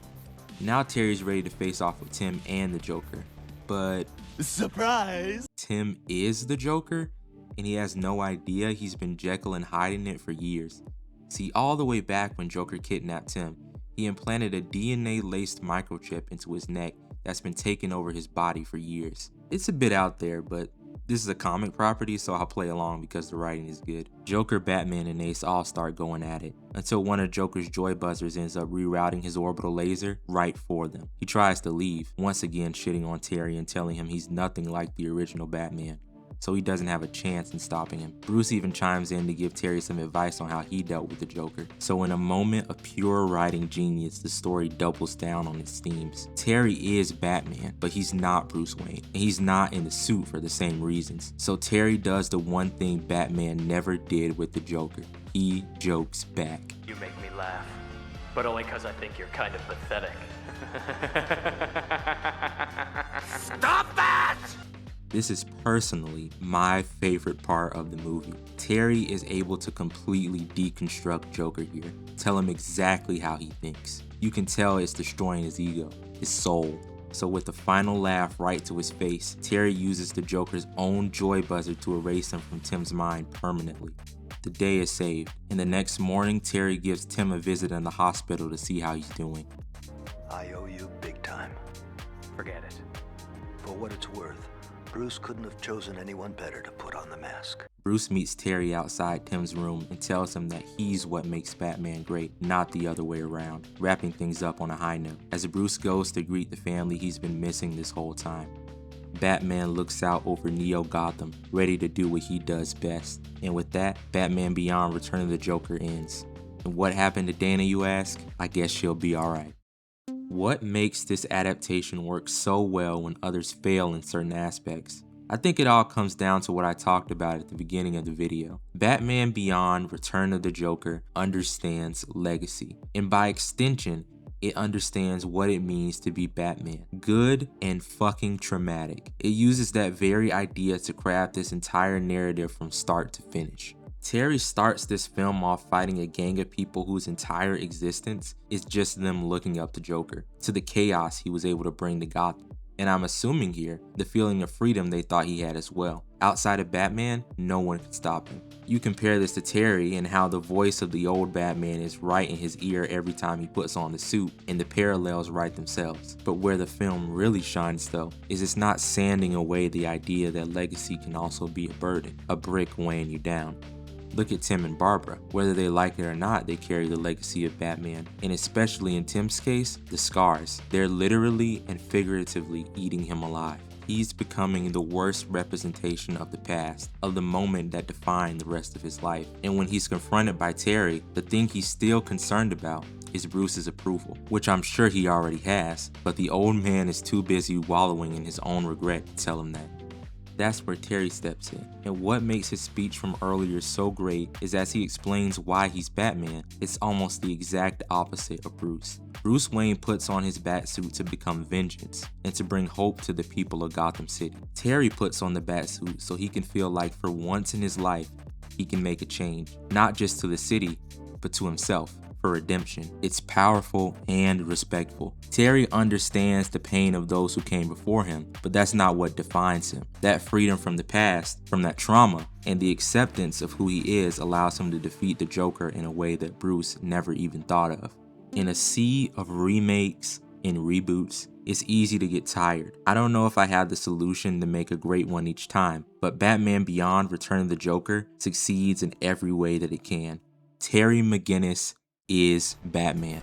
[SPEAKER 1] Now Terry's ready to face off with Tim and the Joker, but surprise! Tim is the Joker, and he has no idea he's been Jekyll and hiding it for years. See, all the way back when Joker kidnapped Tim, he implanted a DNA-laced microchip into his neck that's been taking over his body for years. It's a bit out there, but this is a comic property, so I'll play along because the writing is good. Joker, Batman, and Ace all start going at it, until one of Joker's joy buzzers ends up rerouting his orbital laser right for them. He tries to leave, once again shitting on Terry and telling him he's nothing like the original Batman, so he doesn't have a chance in stopping him. Bruce even chimes in to give Terry some advice on how he dealt with the Joker. So in a moment of pure writing genius, the story doubles down on its themes. Terry is Batman, but he's not Bruce Wayne, and he's not in the suit for the same reasons. So Terry does the one thing Batman never did with the Joker. He jokes back.
[SPEAKER 17] You make me laugh, but only because I think you're kind of pathetic.
[SPEAKER 2] Stop that!
[SPEAKER 1] This is personally my favorite part of the movie. Terry is able to completely deconstruct Joker here, tell him exactly how he thinks. You can tell it's destroying his ego, his soul. So with the final laugh right to his face, Terry uses the Joker's own joy buzzer to erase him from Tim's mind permanently. The day is saved, and the next morning Terry gives Tim a visit in the hospital to see how he's doing.
[SPEAKER 15] I owe you big time.
[SPEAKER 17] Forget it.
[SPEAKER 15] For what it's worth, Bruce couldn't have chosen anyone better to put on the mask.
[SPEAKER 1] Bruce meets Terry outside Tim's room and tells him that he's what makes Batman great, not the other way around, wrapping things up on a high note. As Bruce goes to greet the family he's been missing this whole time, Batman looks out over Neo Gotham, ready to do what he does best. And with that, Batman Beyond Return of the Joker ends. And what happened to Dana, you ask? I guess she'll be alright. What makes this adaptation work so well when others fail in certain aspects? I think it all comes down to what I talked about at the beginning of the video. Batman Beyond: Return of the Joker understands legacy, and by extension, it understands what it means to be Batman. Good and fucking traumatic. It uses that very idea to craft this entire narrative from start to finish. Terry starts this film off fighting a gang of people whose entire existence is just them looking up to Joker, to the chaos he was able to bring to Gotham. And I'm assuming here, the feeling of freedom they thought he had as well. Outside of Batman, no one could stop him. You compare this to Terry and how the voice of the old Batman is right in his ear every time he puts on the suit, and the parallels write themselves. But where the film really shines though, is it's not sanding away the idea that legacy can also be a burden, a brick weighing you down. Look at Tim and Barbara. Whether they like it or not, they carry the legacy of Batman, and especially in Tim's case, the scars. They're literally and figuratively eating him alive. He's becoming the worst representation of the past, of the moment that defined the rest of his life. And when he's confronted by Terry, the thing he's still concerned about is Bruce's approval, which I'm sure he already has, but the old man is too busy wallowing in his own regret to tell him that. That's where Terry steps in, and what makes his speech from earlier so great is as he explains why he's Batman, it's almost the exact opposite of Bruce. Bruce Wayne puts on his Batsuit to become vengeance, and to bring hope to the people of Gotham City. Terry puts on the Batsuit so he can feel like for once in his life, he can make a change, not just to the city, but to himself. For redemption. It's powerful and respectful. Terry understands the pain of those who came before him, but that's not what defines him. That freedom from the past, from that trauma, and the acceptance of who he is allows him to defeat the Joker in a way that Bruce never even thought of. In a sea of remakes and reboots, it's easy to get tired. I don't know if I have the solution to make a great one each time, but Batman Beyond: Return of the Joker succeeds in every way that it can. Terry McGinnis is Batman.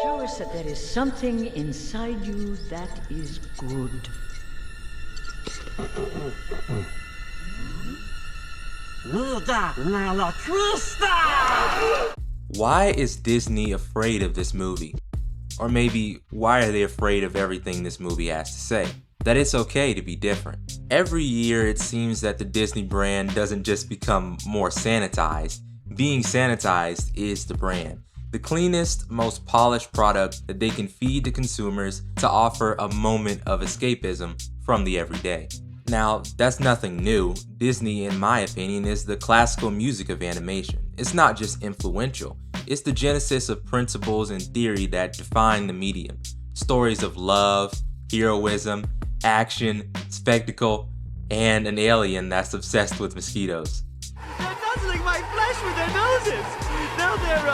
[SPEAKER 18] Show us that there is something inside you that is good.
[SPEAKER 1] Why is Disney afraid of this movie? Or maybe, why are they afraid of everything this movie has to say? That it's okay to be different. Every year it seems that the Disney brand doesn't just become more sanitized. Being sanitized is the brand. The cleanest, most polished product that they can feed to consumers to offer a moment of escapism from the everyday. Now, that's nothing new. Disney, in my opinion, is the classical music of animation. It's not just influential. It's the genesis of principles and theory that define the medium. Stories of love, heroism, action, spectacle, and an alien that's obsessed with mosquitoes.
[SPEAKER 8] They're nuzzling my flesh with their noses! Now they're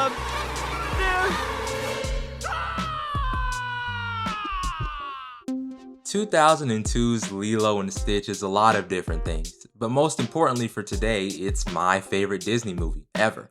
[SPEAKER 1] 2002's Lilo and Stich is a lot of different things, but most importantly for today, it's my favorite Disney movie ever.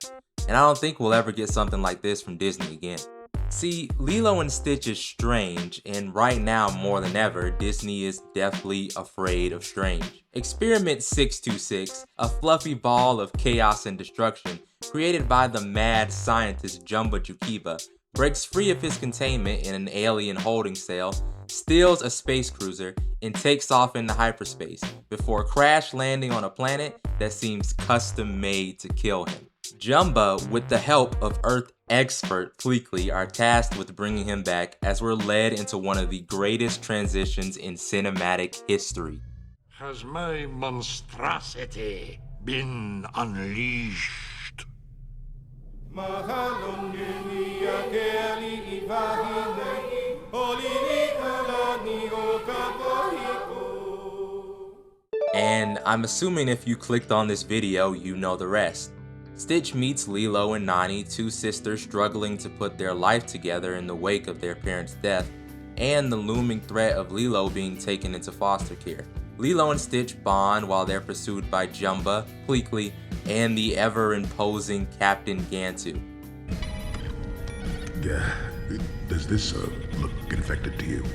[SPEAKER 1] And I don't think we'll ever get something like this from Disney again. See, Lilo and Stich is strange, and right now more than ever, Disney is deathly afraid of strange. Experiment 626, a fluffy ball of chaos and destruction created by the mad scientist Jumba Jukiba, breaks free of his containment in an alien holding cell, steals a space cruiser, and takes off into hyperspace before crash landing on a planet that seems custom made to kill him. Jumba, with the help of Earth expert Fleekley, are tasked with bringing him back as we're led into one of the greatest transitions in cinematic history.
[SPEAKER 12] Has my monstrosity been unleashed?
[SPEAKER 1] And I'm assuming if you clicked on this video, you know the rest. Stitch meets Lilo and Nani, two sisters struggling to put their life together in the wake of their parents' death, and the looming threat of Lilo being taken into foster care. Lilo and Stitch bond while they're pursued by Jumba, Fleekley, and the ever-imposing Captain Gantu.
[SPEAKER 12] Does
[SPEAKER 19] this look infected to you?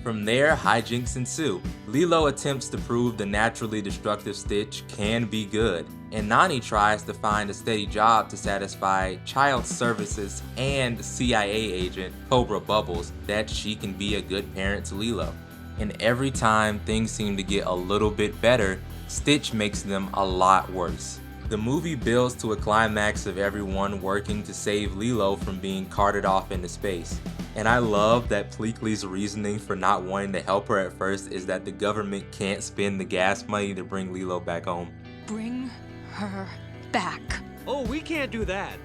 [SPEAKER 1] From there, hijinks ensue. Lilo attempts to prove the naturally destructive Stitch can be good, and Nani tries to find a steady job to satisfy child services and CIA agent Cobra Bubbles that she can be a good parent to Lilo. And every time things seem to get a little bit better, Stitch makes them a lot worse. The movie builds to a climax of everyone working to save Lilo from being carted off into space. And I love that Pleakley's reasoning for not wanting to help her at first is that the government can't spend the gas money to bring Lilo back home.
[SPEAKER 20] Bring her back.
[SPEAKER 21] Oh, we can't do that.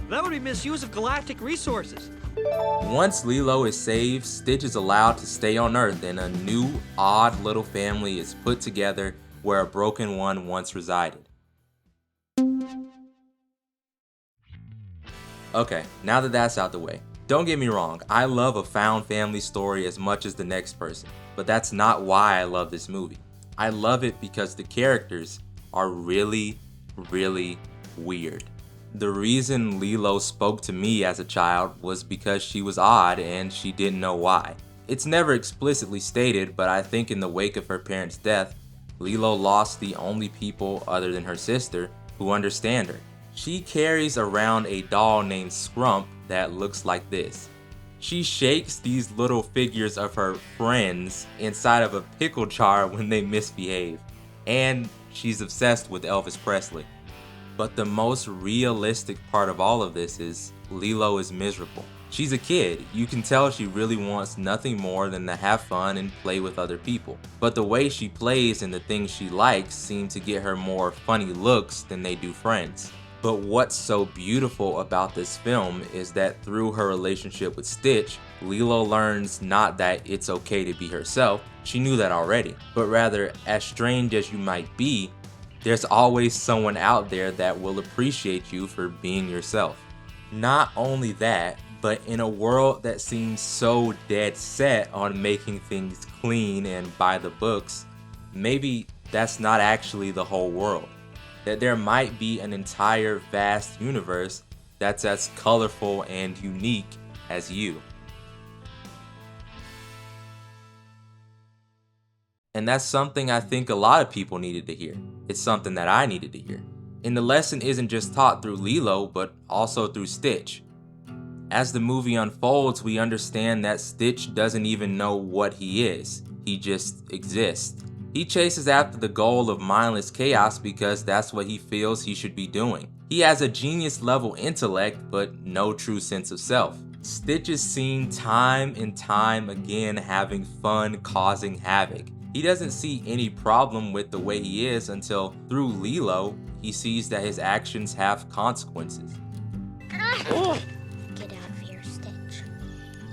[SPEAKER 21] That would be misuse of galactic resources.
[SPEAKER 1] Once Lilo is saved, Stitch is allowed to stay on Earth and a new, odd little family is put together where a broken one once resided. Okay, now that that's out the way, don't get me wrong, I love a found family story as much as the next person, but that's not why I love this movie. I love it because the characters are really, really weird. The reason Lilo spoke to me as a child was because she was odd and she didn't know why. It's never explicitly stated, but I think in the wake of her parents' death, Lilo lost the only people other than her sister who understand her. She carries around a doll named Scrump that looks like this. She shakes these little figures of her friends inside of a pickle jar when they misbehave. And she's obsessed with Elvis Presley. But the most realistic part of all of this is Lilo is miserable. She's a kid. You can tell she really wants nothing more than to have fun and play with other people. But the way she plays and the things she likes seem to get her more funny looks than they do friends. But what's so beautiful about this film is that through her relationship with Stitch, Lilo learns not that it's okay to be herself, she knew that already, but rather, as strange as you might be, there's always someone out there that will appreciate you for being yourself. Not only that, but in a world that seems so dead set on making things clean and by the books, maybe that's not actually the whole world. That there might be an entire vast universe that's as colorful and unique as you. And that's something I think a lot of people needed to hear. It's something that I needed to hear. And the lesson isn't just taught through Lilo, but also through Stitch. As the movie unfolds, we understand that Stitch doesn't even know what he is. He just exists. He chases after the goal of mindless chaos because that's what he feels he should be doing. He has a genius level intellect, but no true sense of self. Stitch is seen time and time again having fun causing havoc. He doesn't see any problem with the way he is until, through Lilo, he sees that his actions have consequences.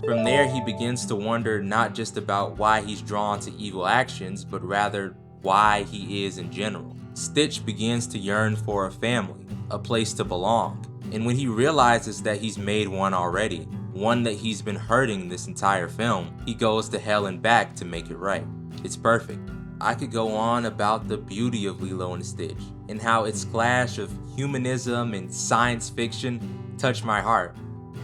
[SPEAKER 1] From there, he begins to wonder not just about why he's drawn to evil actions, but rather why he is in general. Stitch begins to yearn for a family, a place to belong. And when he realizes that he's made one already, one that he's been hurting this entire film, he goes to hell and back to make it right. It's perfect. I could go on about the beauty of Lilo and Stitch and how its clash of humanism and science fiction touched my heart.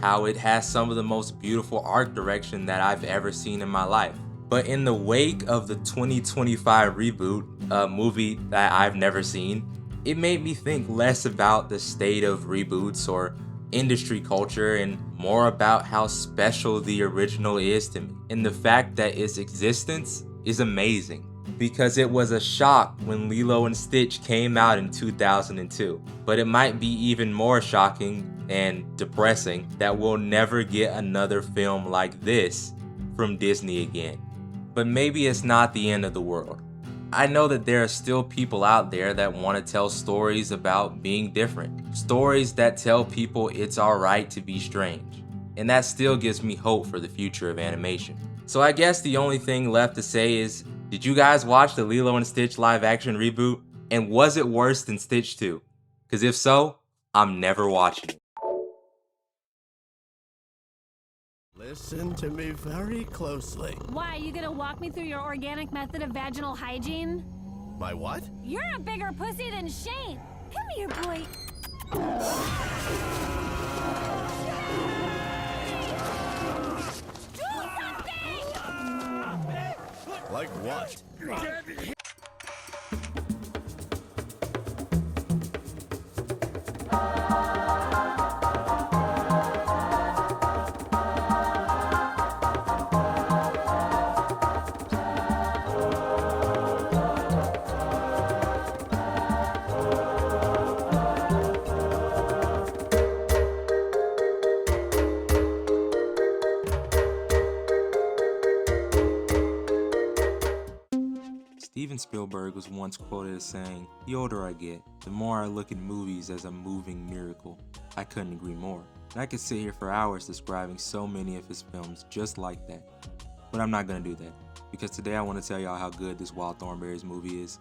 [SPEAKER 1] How it has some of the most beautiful art direction that I've ever seen in my life. But in the wake of the 2025 reboot, a movie that I've never seen, it made me think less about the state of reboots or industry culture and more about how special the original is to me. And the fact that its existence is amazing. Because it was a shock when Lilo and Stitch came out in 2002. But it might be even more shocking and depressing that we'll never get another film like this from Disney again. But maybe it's not the end of the world. I know that there are still people out there that want to tell stories about being different. Stories that tell people it's alright to be strange. And that still gives me hope for the future of animation. So I guess the only thing left to say is, did you guys watch the Lilo and Stitch live action reboot? And was it worse than Stitch 2? Because if so, I'm never watching it.
[SPEAKER 22] Listen to me very closely.
[SPEAKER 23] Why, you gonna walk me through your organic method of vaginal hygiene?
[SPEAKER 22] My what?
[SPEAKER 23] You're a bigger pussy than Shane. Come here, boy.
[SPEAKER 22] Like what?
[SPEAKER 1] Steven Spielberg was once quoted as saying, "The older I get, the more I look at movies as a moving miracle." I couldn't agree more. And I could sit here for hours describing so many of his films just like that. But I'm not gonna do that, because today I want to tell y'all how good this Wild Thornberry's movie is.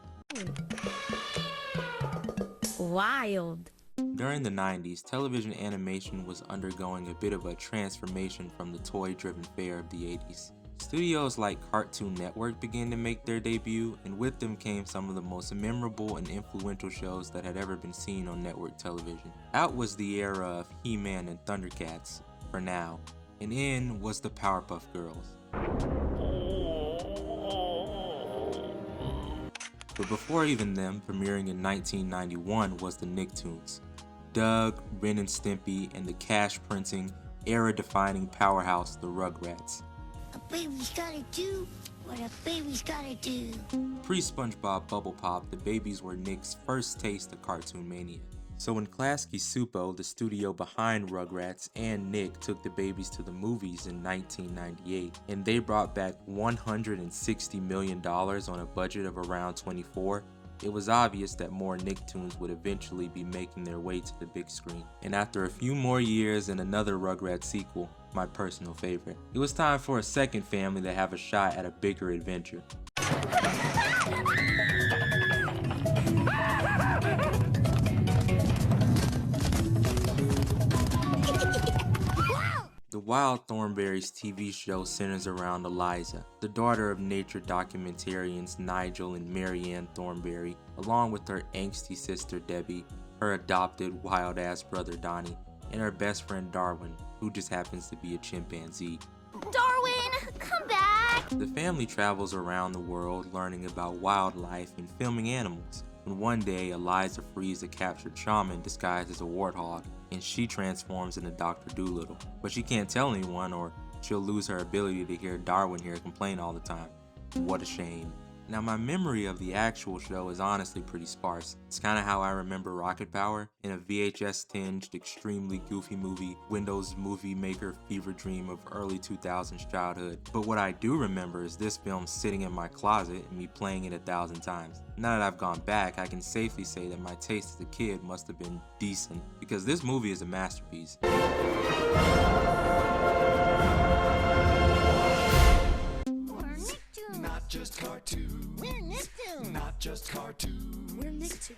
[SPEAKER 3] Wild.
[SPEAKER 1] During the 90s, television animation was undergoing a bit of a transformation from the toy-driven fare of the 80s. Studios like Cartoon Network began to make their debut, and with them came some of the most memorable and influential shows that had ever been seen on network television. Out was the era of He-Man and Thundercats, for now, and in was the Powerpuff Girls. But before even them, premiering in 1991 was the Nicktoons. Doug, Ren and Stimpy, and the cash-printing, era-defining powerhouse, the Rugrats.
[SPEAKER 6] A baby's gotta do what a baby's gotta do.
[SPEAKER 1] Pre-SpongeBob Bubble Pop, the babies were Nick's first taste of cartoon mania. So when Klasky Supo, the studio behind Rugrats, and Nick took the babies to the movies in 1998, and they brought back $160 million on a budget of around 24, it was obvious that more Nicktoons would eventually be making their way to the big screen. And after a few more years and another Rugrats sequel, my personal favorite, it was time for a second family to have a shot at a bigger adventure. The Wild Thornberry's TV show centers around Eliza, the daughter of nature documentarians Nigel and Marianne Thornberry, along with her angsty sister Debbie, her adopted wild-ass brother Donnie, and her best friend Darwin, who just happens to be a chimpanzee.
[SPEAKER 6] Darwin, come back!
[SPEAKER 1] The family travels around the world learning about wildlife and filming animals, when one day Eliza frees a captured shaman disguised as a warthog, and she transforms into Dr. Dolittle. But she can't tell anyone or she'll lose her ability to hear Darwin here complain all the time. What a shame. Now my memory of the actual show is honestly pretty sparse. It's kinda how I remember Rocket Power, in a VHS-tinged, extremely goofy movie, Windows Movie Maker fever dream of early 2000s childhood. But what I do remember is this film sitting in my closet and me playing it 1,000 times. Now that I've gone back, I can safely say that my taste as a kid must have been decent, because this movie is a masterpiece.
[SPEAKER 12] Not just cartoon.
[SPEAKER 6] We're Nicktoons.
[SPEAKER 12] Not just cartoon.
[SPEAKER 6] We're Nicktoons.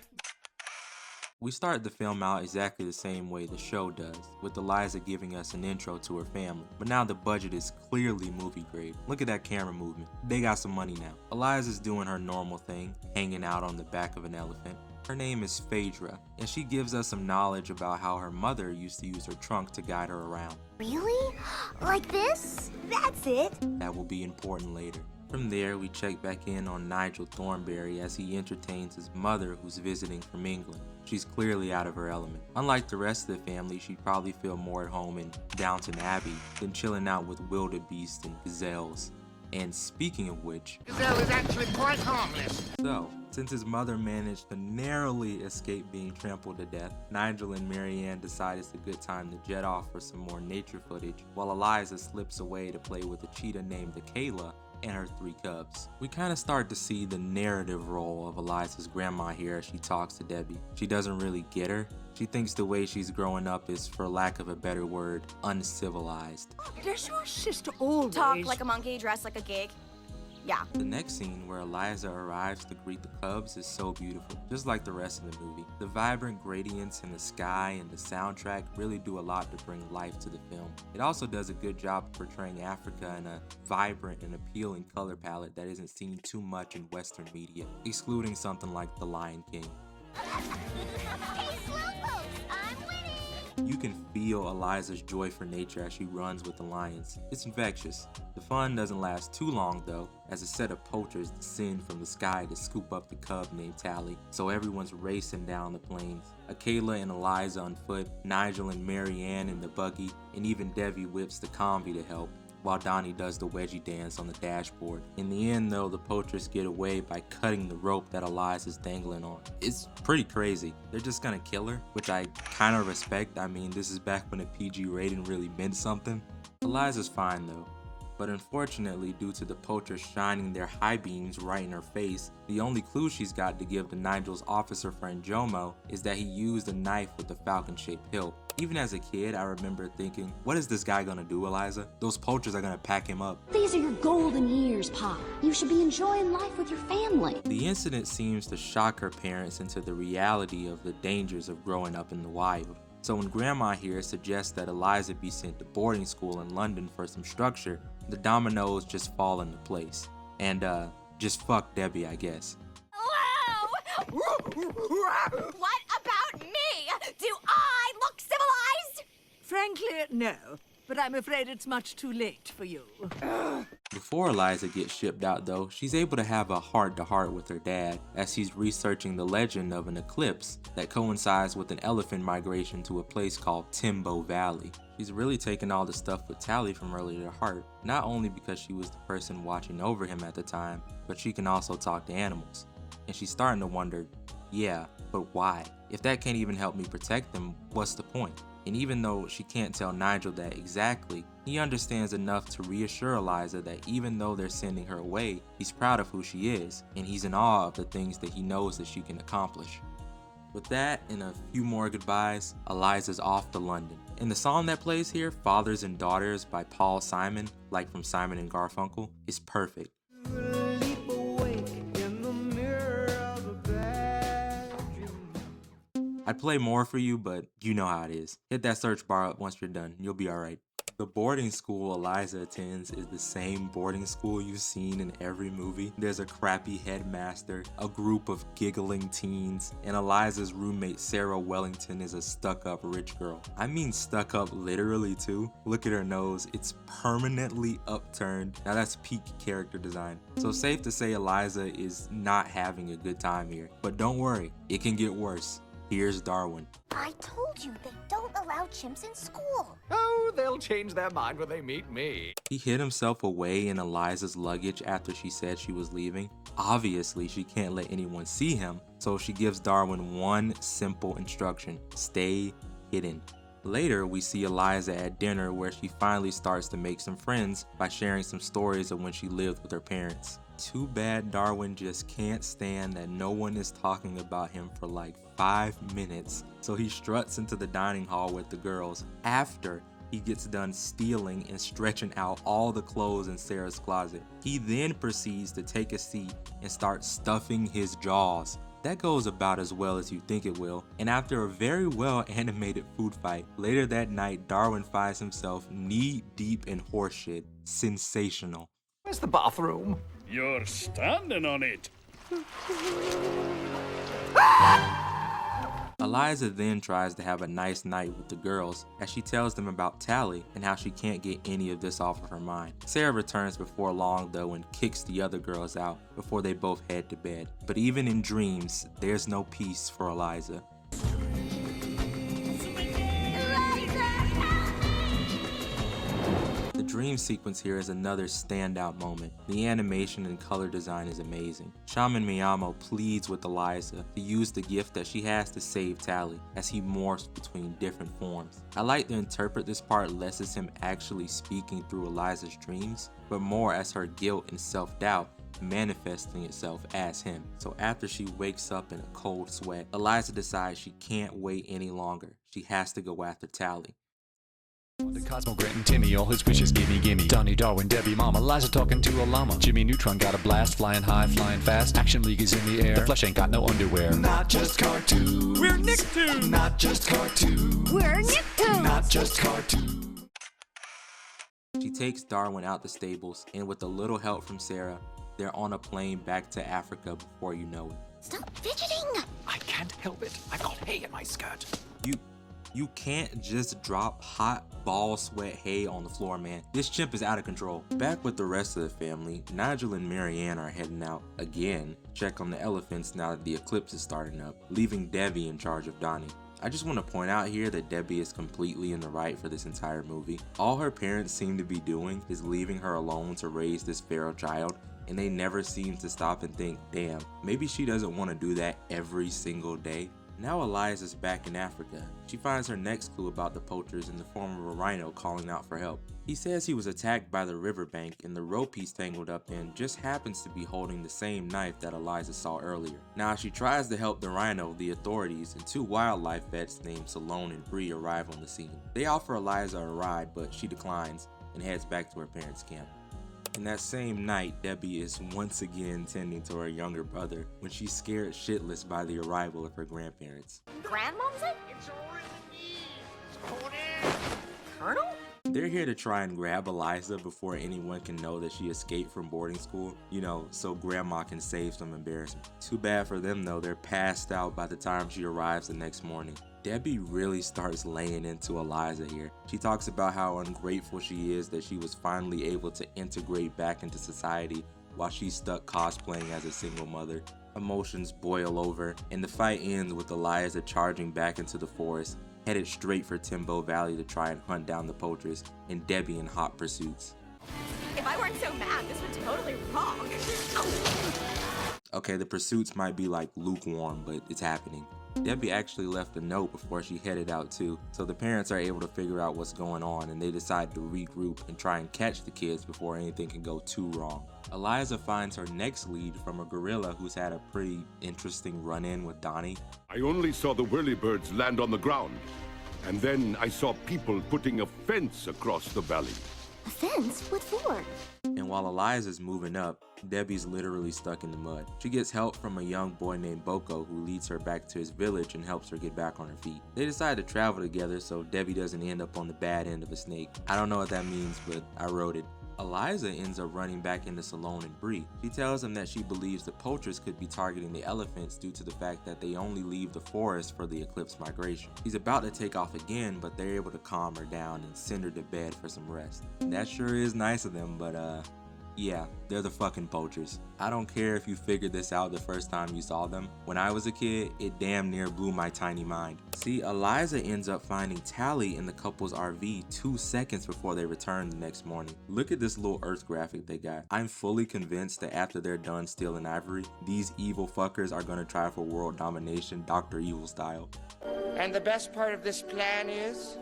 [SPEAKER 1] We start the film out exactly the same way the show does, with Eliza giving us an intro to her family. But now the budget is clearly movie grade. Look at that camera movement. They got some money now. Eliza's doing her normal thing, hanging out on the back of an elephant. Her name is Phaedra, and she gives us some knowledge about how her mother used to use her trunk to guide her around.
[SPEAKER 6] Really? Like this? That's it?
[SPEAKER 1] That will be important later. From there, we check back in on Nigel Thornberry as he entertains his mother who's visiting from England. She's clearly out of her element. Unlike the rest of the family, she'd probably feel more at home in Downton Abbey than chilling out with wildebeest and gazelles. And speaking of which,
[SPEAKER 4] Gazelle is actually quite harmless.
[SPEAKER 1] So, since his mother managed to narrowly escape being trampled to death, Nigel and Marianne decide it's a good time to jet off for some more nature footage, while Eliza slips away to play with a cheetah named Akela and her 3 cubs. We kind of start to see the narrative role of Eliza's grandma here as she talks to Debbie. She doesn't really get her. She thinks the way she's growing up is, for lack of a better word, uncivilized.
[SPEAKER 18] Does your sister always
[SPEAKER 3] Talk like a monkey, dress like a gig. Yeah.
[SPEAKER 1] The next scene where Eliza arrives to greet the cubs is so beautiful, just like the rest of the movie. The vibrant gradients in the sky and the soundtrack really do a lot to bring life to the film. It also does a good job of portraying Africa in a vibrant and appealing color palette that isn't seen too much in Western media, excluding something like The Lion King.
[SPEAKER 6] Hey, Slowpokes, I'm winning!
[SPEAKER 1] You can feel Eliza's joy for nature as she runs with the lions. It's infectious. The fun doesn't last too long though, as a set of poachers descend from the sky to scoop up the cub named Tally, so everyone's racing down the plains. Akela and Eliza on foot, Nigel and Marianne in the buggy, and even Debbie whips the convoy to help, while Donnie does the wedgie dance on the dashboard. In the end though, the poachers get away by cutting the rope that Eliza's dangling on. It's pretty crazy. They're just gonna kill her, which I kinda respect. I mean, this is back when a PG rating really meant something. Eliza's fine though, but unfortunately due to the poachers shining their high beams right in her face, the only clue she's got to give to Nigel's officer friend Jomo is that he used a knife with a falcon-shaped hilt. Even as a kid, I remember thinking, what is this guy gonna do, Eliza? Those poachers are gonna pack him up.
[SPEAKER 5] These are your golden years, Pop. You should be enjoying life with your family.
[SPEAKER 1] The incident seems to shock her parents into the reality of the dangers of growing up in the wild. So when Grandma here suggests that Eliza be sent to boarding school in London for some structure, the dominoes just fall into place. And just fuck Debbie, I guess.
[SPEAKER 7] What about me? Do I look civilized?
[SPEAKER 9] Frankly, no. But I'm afraid it's much too late for you.
[SPEAKER 1] Before Eliza gets shipped out though, she's able to have a heart-to-heart with her dad as he's researching the legend of an eclipse that coincides with an elephant migration to a place called Timbo Valley. She's really taken all the stuff with Tally from earlier to heart, not only because she was the person watching over him at the time, but she can also talk to animals. And she's starting to wonder, yeah, but why? If that can't even help me protect them, what's the point? And even though she can't tell Nigel that exactly, he understands enough to reassure Eliza that even though they're sending her away, he's proud of who she is, and he's in awe of the things that he knows that she can accomplish. With that and a few more goodbyes, Eliza's off to London. And the song that plays here, Fathers and Daughters by Paul Simon, like from Simon and Garfunkel, is perfect. I'd play more for you, but you know how it is. Hit that search bar up once you're done. You'll be alright. The boarding school Eliza attends is the same boarding school you've seen in every movie. There's a crappy headmaster, a group of giggling teens, and Eliza's roommate Sarah Wellington is a stuck-up rich girl. I mean stuck-up literally too. Look at her nose, it's permanently upturned. Now that's peak character design. So safe to say Eliza is not having a good time here. But don't worry, it can get worse. Here's Darwin.
[SPEAKER 6] I told you they don't allow chimps in school.
[SPEAKER 2] Oh, they'll change their mind when they meet me.
[SPEAKER 1] He hid himself away in Eliza's luggage after she said she was leaving. Obviously, she can't let anyone see him, so she gives Darwin one simple instruction: stay hidden. Later, we see Eliza at dinner where she finally starts to make some friends by sharing some stories of when she lived with her parents. Too bad Darwin just can't stand that no one is talking about him for like 5 minutes, so he struts into the dining hall with the girls after he gets done stealing and stretching out all the clothes in Sarah's closet. He then proceeds to take a seat and start stuffing his jaws. That goes about as well as you think it will, and after a very well animated food fight, later that night Darwin finds himself knee deep in horseshit. Sensational.
[SPEAKER 2] Where's the bathroom?
[SPEAKER 12] You're standing on it.
[SPEAKER 1] Eliza then tries to have a nice night with the girls as she tells them about Tally and how she can't get any of this off of her mind. Sarah returns before long though and kicks the other girls out before they both head to bed. But even in dreams, there's no peace for Eliza. The dream sequence here is another standout moment. The animation and color design is amazing. Shaman Miyamo pleads with Eliza to use the gift that she has to save Tally as he morphs between different forms. I like to interpret this part less as him actually speaking through Eliza's dreams, but more as her guilt and self-doubt manifesting itself as him. So after she wakes up in a cold sweat, Eliza decides she can't wait any longer. She has to go after Tally.
[SPEAKER 24] The Cosmo, Grant, and Timmy, all his wishes gimme. Donnie, Darwin, Debbie, Mama, Liza talking to a llama. Jimmy Neutron got a blast, flying high, flying fast. Action League is in the air. The flesh ain't got no underwear. Not just cartoons. We're Nicktoons. Not just cartoons.
[SPEAKER 6] We're Nicktoons.
[SPEAKER 24] Not just cartoons.
[SPEAKER 1] She takes Darwin out the stables, and with a little help from Sarah, they're on a plane back to Africa before you know it.
[SPEAKER 6] Stop fidgeting!
[SPEAKER 2] I can't help it. I've got hay in my skirt.
[SPEAKER 1] You can't just drop hot ball sweat hay on the floor, man. This chimp is out of control. Back with the rest of the family, Nigel and Marianne are heading out again, check on the elephants now that the eclipse is starting up, leaving Debbie in charge of Donnie. I just want to point out here that Debbie is completely in the right for this entire movie. All her parents seem to be doing is leaving her alone to raise this feral child, and they never seem to stop and think, damn, maybe she doesn't want to do that every single day. Now Eliza's back in Africa. She finds her next clue about the poachers in the form of a rhino calling out for help. He says he was attacked by the riverbank, and the rope he's tangled up in just happens to be holding the same knife that Eliza saw earlier. Now as she tries to help the rhino, the authorities and two wildlife vets named Salone and Bree arrive on the scene. They offer Eliza a ride, but she declines and heads back to her parents' camp. And that same night, Debbie is once again tending to her younger brother when she's scared shitless by the arrival of her grandparents.
[SPEAKER 7] Grandmom's it?
[SPEAKER 4] It's already me.
[SPEAKER 7] Colonel?
[SPEAKER 1] They're here to try and grab Eliza before anyone can know that she escaped from boarding school, you know, so grandma can save some embarrassment. Too bad for them though, they're passed out by the time she arrives the next morning. Debbie really starts laying into Eliza here. She talks about how ungrateful she is that she was finally able to integrate back into society while she's stuck cosplaying as a single mother. Emotions boil over, and the fight ends with Eliza charging back into the forest, headed straight for Timbo Valley to try and hunt down the poachers, and Debbie in hot pursuits.
[SPEAKER 7] If I weren't so mad, this would totally rock.
[SPEAKER 1] Okay, the pursuits might be like lukewarm, but it's happening. Debbie actually left a note before she headed out too, so the parents are able to figure out what's going on, and they decide to regroup and try and catch the kids before anything can go too wrong. Eliza finds her next lead from a gorilla who's had a pretty interesting run-in with Donnie.
[SPEAKER 19] I only saw the whirlybirds land on the ground, and then I saw people putting a fence across the valley.
[SPEAKER 6] A fence? What for?
[SPEAKER 1] And while Eliza's moving up, Debbie's literally stuck in the mud. She gets help from a young boy named Boko who leads her back to his village and helps her get back on her feet. They decide to travel together so Debbie doesn't end up on the bad end of a snake. I don't know what that means, but I wrote it. Eliza ends up running back into Salone and Bree. She tells them that she believes the poachers could be targeting the elephants due to the fact that they only leave the forest for the eclipse migration. She's about to take off again, but they're able to calm her down and send her to bed for some rest. That sure is nice of them, but yeah, they're the fucking poachers. I don't care if you figured this out the first time you saw them. When I was a kid, it damn near blew my tiny mind. See, Eliza ends up finding Tally in the couple's RV 2 seconds before they return the next morning. Look at this little Earth graphic they got. I'm fully convinced that after they're done stealing ivory, these evil fuckers are gonna try for world domination, Dr. Evil style.
[SPEAKER 10] And the best part of this plan is,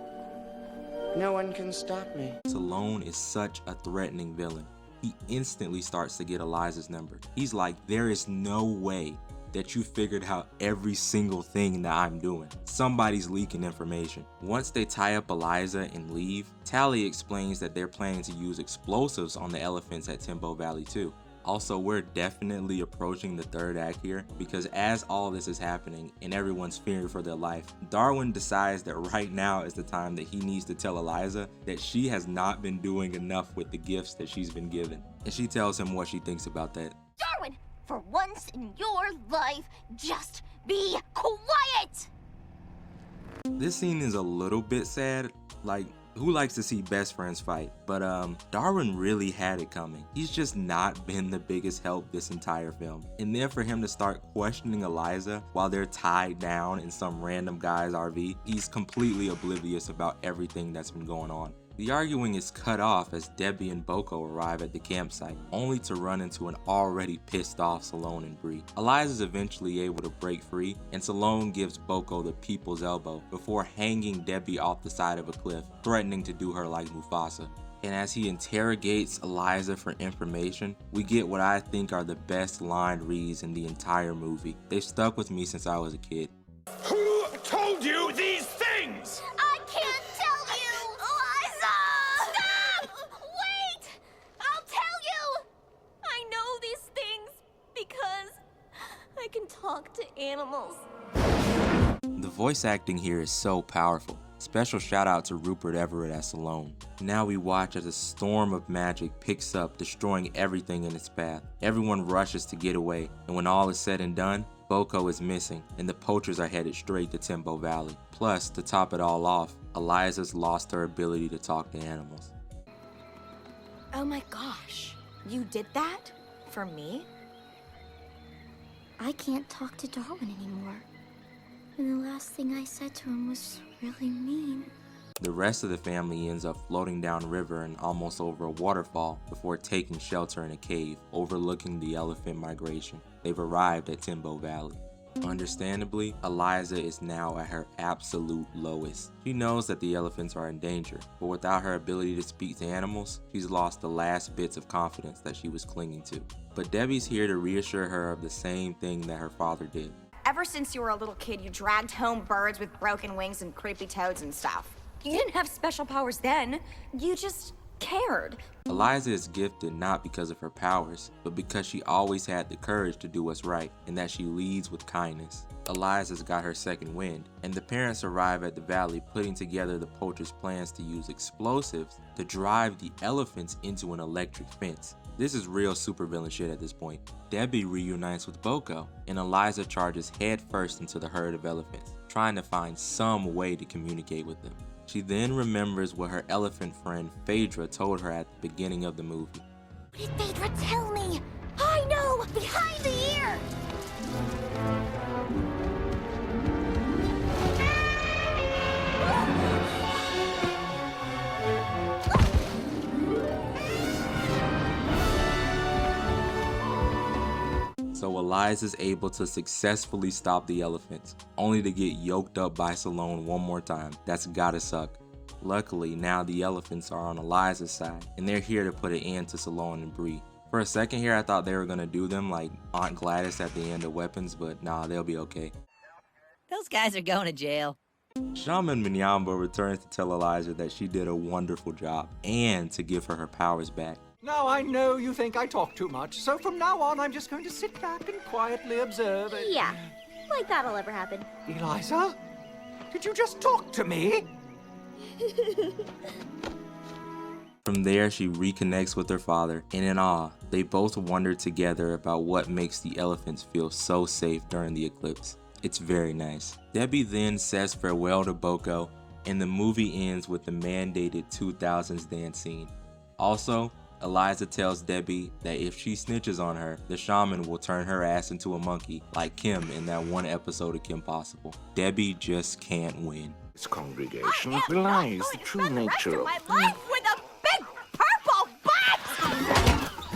[SPEAKER 10] no one can stop me.
[SPEAKER 1] Salone is such a threatening villain. He instantly starts to get Eliza's number. He's like, there is no way that you figured out every single thing that I'm doing. Somebody's leaking information. Once they tie up Eliza and leave, Tally explains that they're planning to use explosives on the elephants at Timbo Valley too. Also, we're definitely approaching the third act here because as all this is happening and everyone's fearing for their life, Darwin decides that right now is the time that he needs to tell Eliza that she has not been doing enough with the gifts that she's been given. And she tells him what she thinks about that.
[SPEAKER 6] Darwin, for once in your life, just be quiet!
[SPEAKER 1] This scene is a little bit sad. Like, who likes to see best friends fight? But Darwin really had it coming. He's just not been the biggest help this entire film. And then for him to start questioning Eliza while they're tied down in some random guy's RV, he's completely oblivious about everything that's been going on. The arguing is cut off as Debbie and Boko arrive at the campsite, only to run into an already pissed off Salone and Bree. Eliza's eventually able to break free, and Salone gives Boko the people's elbow before hanging Debbie off the side of a cliff, threatening to do her like Mufasa. And as he interrogates Eliza for information, we get what I think are the best line reads in the entire movie. They've stuck with me since I was a kid.
[SPEAKER 12] Who told you these things?
[SPEAKER 6] I can't tell you! Eliza! Stop! Wait! I'll tell you! I know these things because I can talk to animals.
[SPEAKER 1] The voice acting here is so powerful. Special shout out to Rupert Everett as Salone. Now we watch as a storm of magic picks up, destroying everything in its path. Everyone rushes to get away, and when all is said and done, Boko is missing, and the poachers are headed straight to Timbo Valley. Plus, to top it all off, Eliza's lost her ability to talk to animals.
[SPEAKER 3] Oh my gosh. You did that? For me?
[SPEAKER 5] I can't talk to Darwin anymore. And the last thing I said to him was really mean.
[SPEAKER 1] The rest of the family ends up floating downriver and almost over a waterfall before taking shelter in a cave overlooking the elephant migration. They've arrived at Timbo Valley. Understandably, Eliza is now at her absolute lowest. She knows that the elephants are in danger, but without her ability to speak to animals, she's lost the last bits of confidence that she was clinging to. But Debbie's here to reassure her of the same thing that her father did.
[SPEAKER 3] Ever since you were a little kid, you dragged home birds with broken wings and creepy toads and stuff. You didn't have special powers then. You just cared.
[SPEAKER 1] Eliza is gifted not because of her powers, but because she always had the courage to do what's right, and that she leads with kindness. Eliza's got her second wind, and the parents arrive at the valley putting together the poachers' plans to use explosives to drive the elephants into an electric fence. This is real supervillain shit at this point. Debbie reunites with Boko, and Eliza charges headfirst into the herd of elephants, trying to find some way to communicate with them. She then remembers what her elephant friend Phaedra told her at the beginning of the movie.
[SPEAKER 6] What did Phaedra tell me? I know! Behind the ear!
[SPEAKER 1] So Eliza's able to successfully stop the elephants, only to get yoked up by Salome one more time. That's gotta suck. Luckily, now the elephants are on Eliza's side, and they're here to put an end to Salome and Bree. For a second here, I thought they were gonna do them like Aunt Gladys at the end of Weapons, but nah, they'll be okay.
[SPEAKER 11] Those guys are going to jail.
[SPEAKER 1] Shaman Mnyamba returns to tell Eliza that she did a wonderful job, and to give her powers back.
[SPEAKER 13] Now, I know you think I talk too much, so from now on I'm just going to sit back and quietly observe it.
[SPEAKER 6] Yeah, like that'll ever happen.
[SPEAKER 13] Eliza? Did you just talk to me?
[SPEAKER 1] From there, she reconnects with her father, and in awe, they both wonder together about what makes the elephants feel so safe during the eclipse. It's very nice. Debbie then says farewell to Boko, and the movie ends with the mandated 2000s dance scene. Also, Eliza tells Debbie that if she snitches on her, the shaman will turn her ass into a monkey, like Kim in that one episode of Kim Possible. Debbie just can't win.
[SPEAKER 15] This congregation belies the true nature of
[SPEAKER 6] My life with a big purple butt!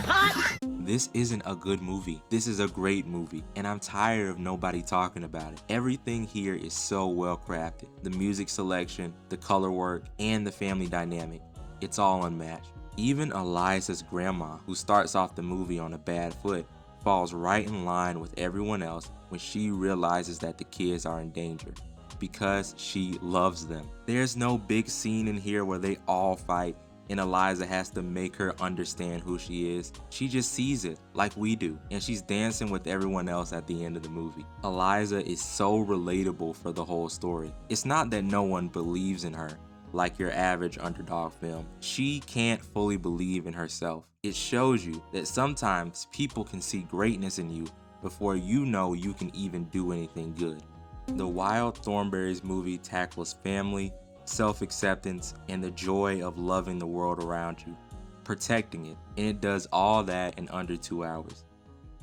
[SPEAKER 6] Cut!
[SPEAKER 1] This isn't a good movie. This is a great movie, and I'm tired of nobody talking about it. Everything here is so well crafted. The music selection, the color work, and the family dynamic. It's all unmatched. Even Eliza's grandma, who starts off the movie on a bad foot, falls right in line with everyone else when she realizes that the kids are in danger, because she loves them. There's no big scene in here where they all fight and Eliza has to make her understand who she is. She just sees it like we do, and she's dancing with everyone else at the end of the movie. Eliza is so relatable for the whole story. It's not that no one believes in her, like your average underdog film. She can't fully believe in herself. It shows you that sometimes people can see greatness in you before you know you can even do anything good. The Wild Thornberrys movie tackles family, self-acceptance, and the joy of loving the world around you, protecting it, and it does all that in under 2 hours.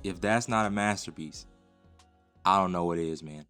[SPEAKER 1] If that's not a masterpiece, I don't know what is, man.